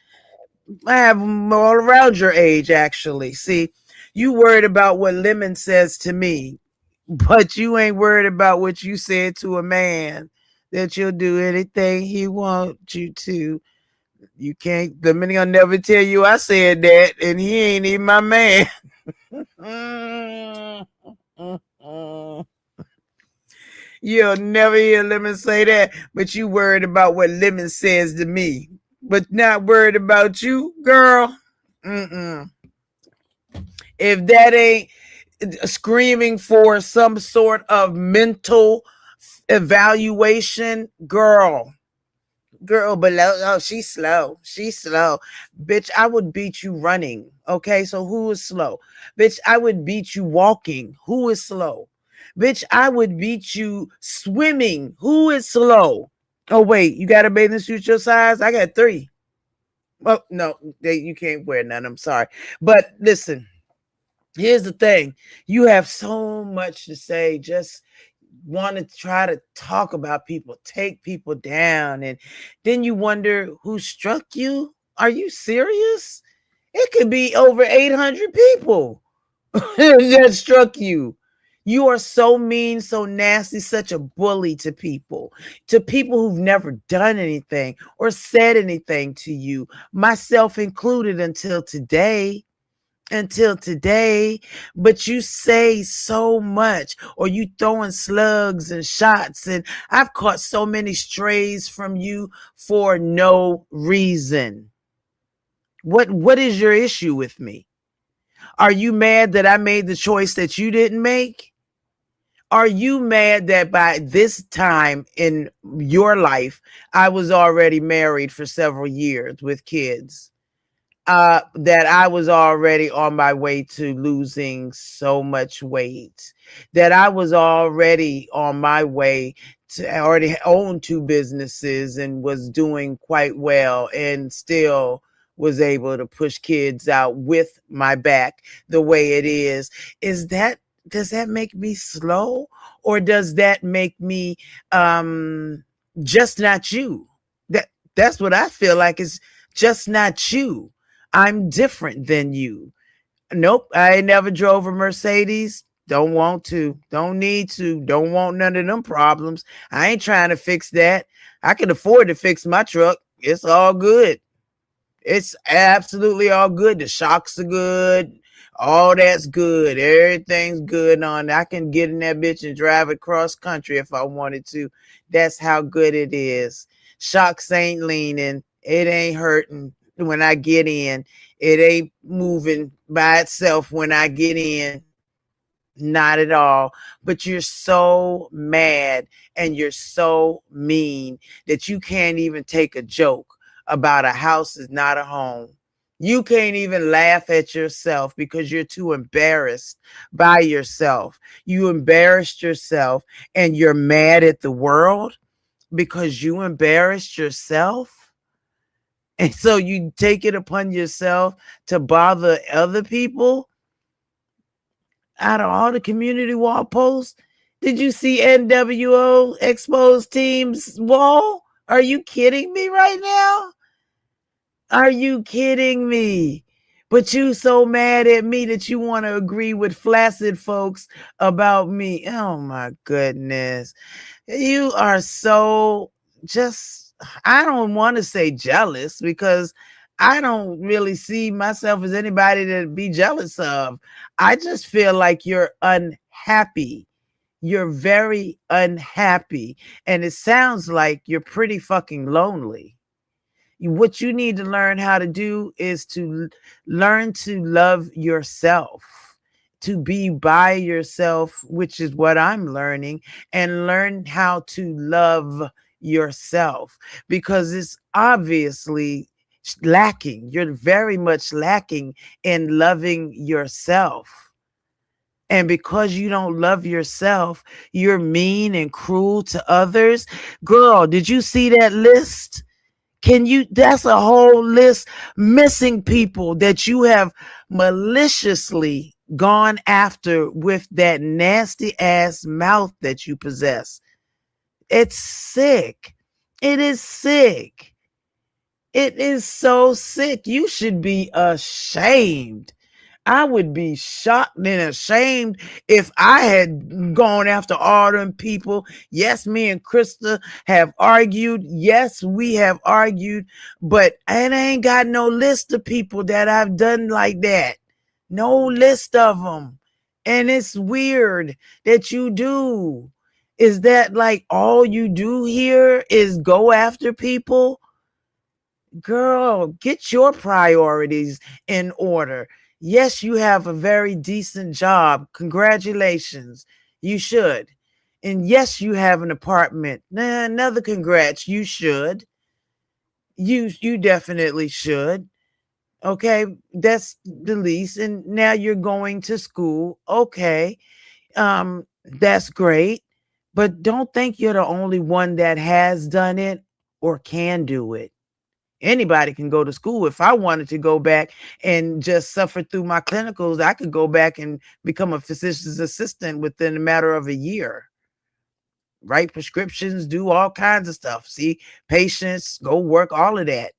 I have them all around your age, actually. See, you worried about what Lemon says to me, but you ain't worried about what you said to a man, that you'll do anything he wants you to. You can't, the minute I'll never tell you I said that, and he ain't even my man. You'll never hear Lemon say that, but you worried about what Lemon says to me, but not worried about you, girl. If that ain't screaming for some sort of mental evaluation, girl, below. Oh, she's slow. Bitch, I would beat you running. Okay, so who is slow? Bitch, I would beat you walking. Who is slow? Bitch, I would beat you swimming. Who is slow? Oh, wait, you got a bathing suit your size? I got 3. Oh, no, you can't wear none. I'm sorry. But listen, here's the thing. You have so much to say. Just want to try to talk about people, take people down, and then you wonder who struck you. Are you serious? It could be over 800 people that struck you. You are so mean, so nasty, such a bully to people who've never done anything or said anything to you, myself included, until today. But you say so much, or you throwing slugs and shots, and I've caught so many strays from you for no reason. What is your issue with me? Are you mad that I made the choice that you didn't make? Are you mad that by this time in your life, I was already married for several years with kids? That I was already on my way to losing so much weight, that I was already on my way to already own 2 businesses and was doing quite well and still was able to push kids out with my back the way it is. Does that make me slow, or does that make me just not you? That's what I feel like, is just not you. I'm different than you. Nope, I ain't never drove a Mercedes. Don't want to. Don't need to. Don't want none of them problems. I ain't trying to fix that. I can afford to fix my truck. It's all good. It's absolutely all good. The shocks are good. All that's good. Everything's good on it. I can get in that bitch and drive it cross country if I wanted to. That's how good it is. Shocks ain't leaning. It ain't hurting when I get in. It ain't moving by itself when I get in. Not at all. But you're so mad and you're so mean that you can't even take a joke about a house is not a home. You can't even laugh at yourself because you're too embarrassed by yourself. You embarrassed yourself and you're mad at the world because you embarrassed yourself. And so you take it upon yourself to bother other people. Out of all the community wall posts, did you see NWO exposed team's wall? Are you kidding me right now? Are you kidding me? But you so mad at me that you want to agree with flaccid folks about me. Oh my goodness. You are so just, I don't want to say jealous because I don't really see myself as anybody to be jealous of. I just feel like you're unhappy. You're very unhappy. And it sounds like you're pretty fucking lonely. What you need to learn how to do is to learn to love yourself, to be by yourself, which is what I'm learning, and learn how to love yourself because it's obviously lacking. You're very much lacking in loving yourself. And because you don't love yourself, you're mean and cruel to others. Girl, did you see that list? That's a whole list, missing people that you have maliciously gone after with that nasty ass mouth that you possess. It's sick. It is sick. It is so sick. You should be ashamed. I would be shocked and ashamed if I had gone after all them people. Yes, me and Krista have argued. Yes, we have argued, but I ain't got no list of people that I've done like that. No list of them. And it's weird that you do. Is that like all you do here is go after people? Girl, get your priorities in order. Yes, you have a very decent job. Congratulations. You should. And yes, you have an apartment. Another congrats. You should. You definitely should. Okay, that's the least. And now you're going to school. Okay. That's great. But don't think you're the only one that has done it or can do it. Anybody can go to school. If I wanted to go back and just suffer through my clinicals, I could go back and become a physician's assistant within a matter of a year. Write prescriptions, do all kinds of stuff. See patients, go work, all of that.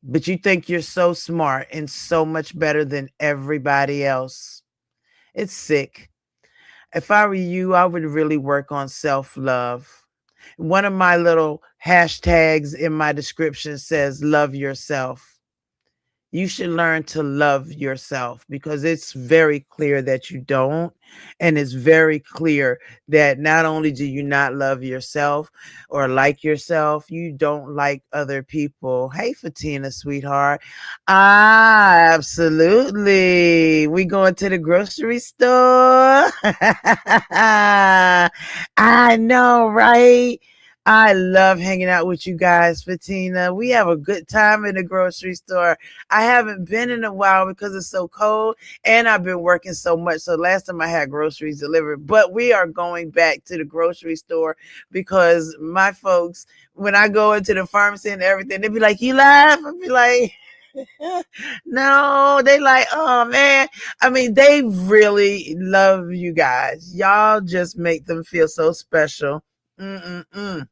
But you think you're so smart and so much better than everybody else. It's sick. If I were you, I would really work on self-love. One of my little hashtags in my description says, love yourself. You should learn to love yourself because it's very clear that you don't. And it's very clear that not only do you not love yourself or like yourself, you don't like other people. Hey, Fatina, sweetheart. Absolutely. We going to the grocery store? I know, right? I love hanging out with you guys, Fatina. We have a good time in the grocery store. I haven't been in a while because it's so cold and I've been working so much. So last time I had groceries delivered, but we are going back to the grocery store because my folks, when I go into the pharmacy and everything, they be like, "You laugh?" I be like, no, they like, oh man. I mean, they really love you guys. Y'all just make them feel so special. Mm-mm-mm.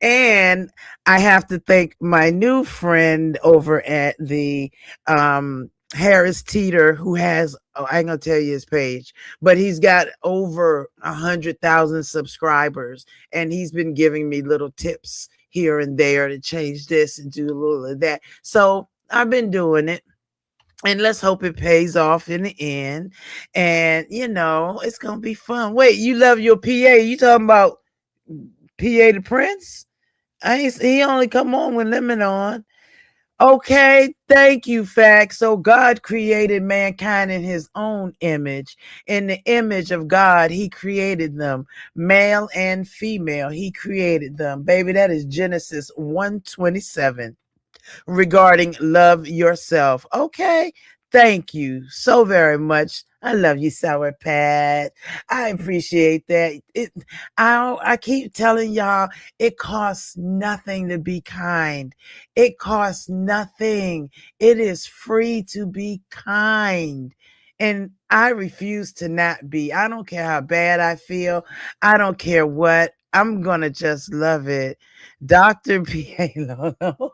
And I have to thank my new friend over at the Harris Teeter, who has, oh, I ain't gonna tell you his page, but he's got over 100,000 subscribers, and he's been giving me little tips here and there to change this and do a little of that. So I've been doing it. And let's hope it pays off in the end. And it's gonna be fun. Wait, you love your PA? You talking about PA the Prince? He only come on when Lemon on. Okay, thank you, Fact. So God created mankind in his own image. In the image of God, he created them. Male and female, he created them. Baby, that is Genesis 1:27 regarding love yourself. Okay. Thank you so very much. I love you, Sour Pat. I appreciate that. I keep telling y'all, it costs nothing to be kind. It costs nothing. It is free to be kind. And I refuse to not be. I don't care how bad I feel. I don't care what. I'm going to just love it. Dr. P.A. Lolo.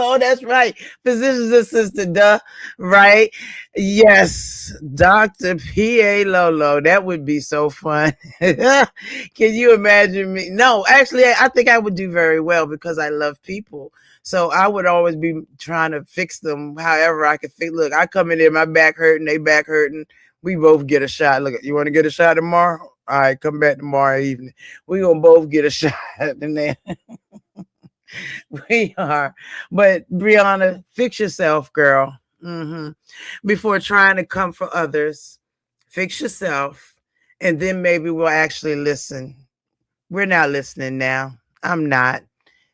Oh, that's right. Physician's assistant, duh. Right? Yes. Dr. P.A. Lolo. That would be so fun. Can you imagine me? No, actually, I think I would do very well because I love people. So I would always be trying to fix them however I could fix. Look, I come in there, my back hurting, they back hurting. We both get a shot. Look, you want to get a shot tomorrow? All right, come back tomorrow evening. We're going to both get a shot in there. We are. But Brianna, fix yourself, girl. Before trying to come for others, fix yourself. And then maybe we'll actually listen. We're not listening now. I'm not.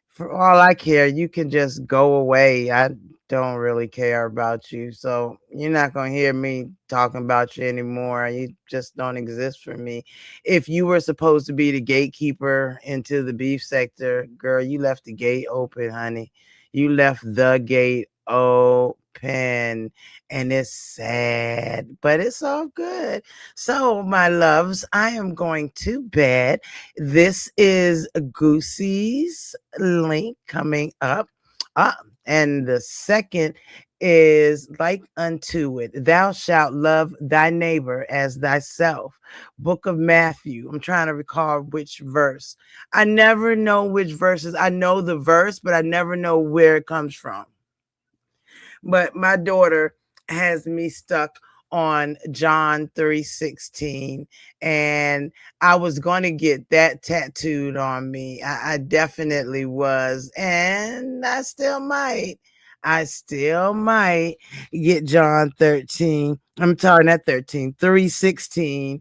For all I care, you can just go away. I don't really care about you. So you're not going to hear me talking about you anymore. You just don't exist for me. If you were supposed to be the gatekeeper into the beef sector, girl, you left the gate open, honey. You left the gate open. And it's sad, but it's all good. So, my loves, I am going to bed. This is Goosey's link coming up. And the second is like unto it. Thou shalt love thy neighbor as thyself. Book of Matthew. I'm trying to recall which verse. I never know which verses. I know the verse, but I never know where it comes from. But my daughter has me stuck on John 3:16, and I was going to get that tattooed on me. I definitely was, and I still might get John 13. I'm sorry, not 13, 3:16.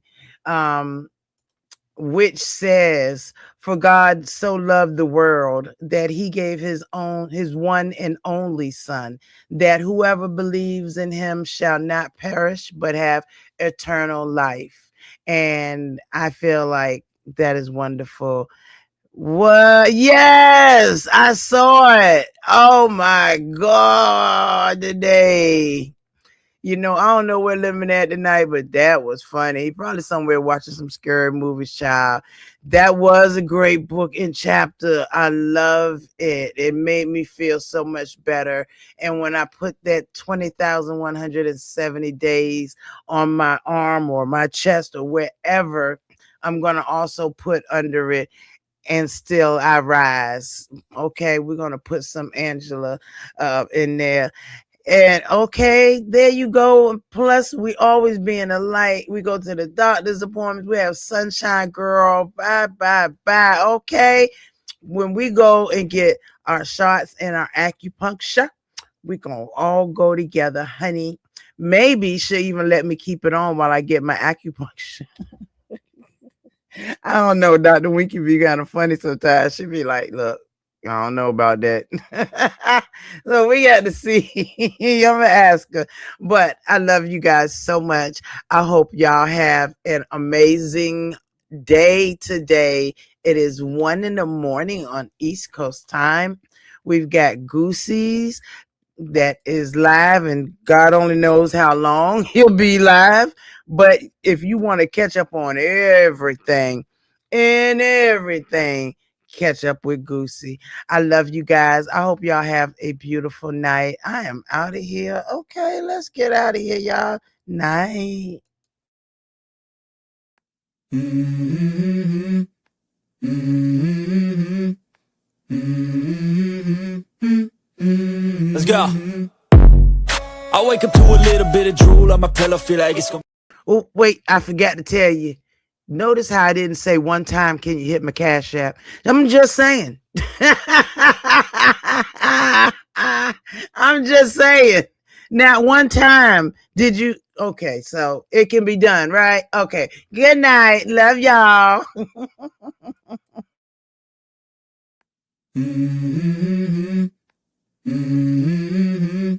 Which says, for God so loved the world that he gave his one and only son, that whoever believes in him shall not perish, but have eternal life. And I feel like that is wonderful. What? Yes, I saw it. Oh my God, today. I don't know where Lemon at tonight, but that was funny. He probably somewhere watching some scary movies, child. That was a great book and chapter. I love it. It made me feel so much better. And when I put that 20,170 days on my arm or my chest or wherever, I'm going to also put under it, and still I rise. Okay, we're going to put some Angela in there. And okay, there you go. Plus, we always being a light. We go to the doctor's appointments. We have Sunshine Girl. Bye, bye, bye. Okay. When we go and get our shots and our acupuncture, we gonna all go together, honey. Maybe she'll even let me keep it on while I get my acupuncture. I don't know. Dr. Winky be kind of funny sometimes. She be like, look, I don't know about that. So we got to see. I'm going to ask her. But I love you guys so much. I hope y'all have an amazing day today. It is 1 a.m. on East Coast time. We've got Goosey's that is live, and God only knows how long he'll be live. But if you want to catch up on everything, catch up with Goosey. I love you guys. I hope y'all have a beautiful night. I am out of here. Okay, let's get out of here, y'all. Night. Mm-hmm. Mm-hmm. Mm-hmm. Let's go. I wake up to a little bit of drool on my pillow, feel like it's gonna. Oh, wait, I forgot to tell you. Notice how I didn't say one time, can you hit my Cash App? I'm just saying. I'm just saying. Now, one time, did you? Okay, so it can be done, right? Okay. Good night. Love y'all. Mm-hmm. Mm-hmm.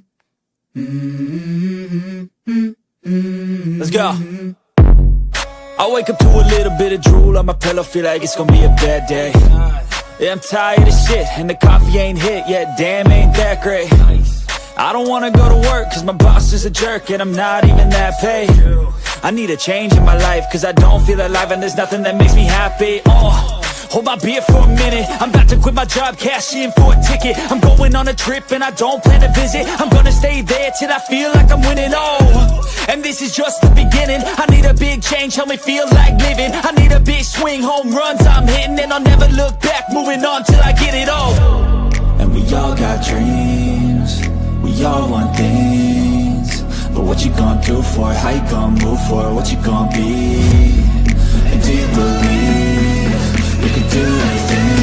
Mm-hmm. Let's go. I wake up to a little bit of drool on my pillow, feel like it's gonna be a bad day. Yeah, I'm tired of shit, and the coffee ain't hit yet, damn, ain't that great. I don't wanna go to work, cause my boss is a jerk, and I'm not even that paid. I need a change in my life, cause I don't feel alive, and there's nothing that makes me happy. Hold my beer for a minute, I'm about to quit my job, cash in for a ticket. I'm going on a trip and I don't plan to visit. I'm gonna stay there till I feel like I'm winning, and this is just the beginning. I need a big change, help me feel like living. I need a big swing, home runs I'm hitting, and I'll never look back, moving on till I get it all. And we all got dreams, we all want things, but what you gonna do for it? How you gonna move for it? What you gonna be? And do you believe you can do anything?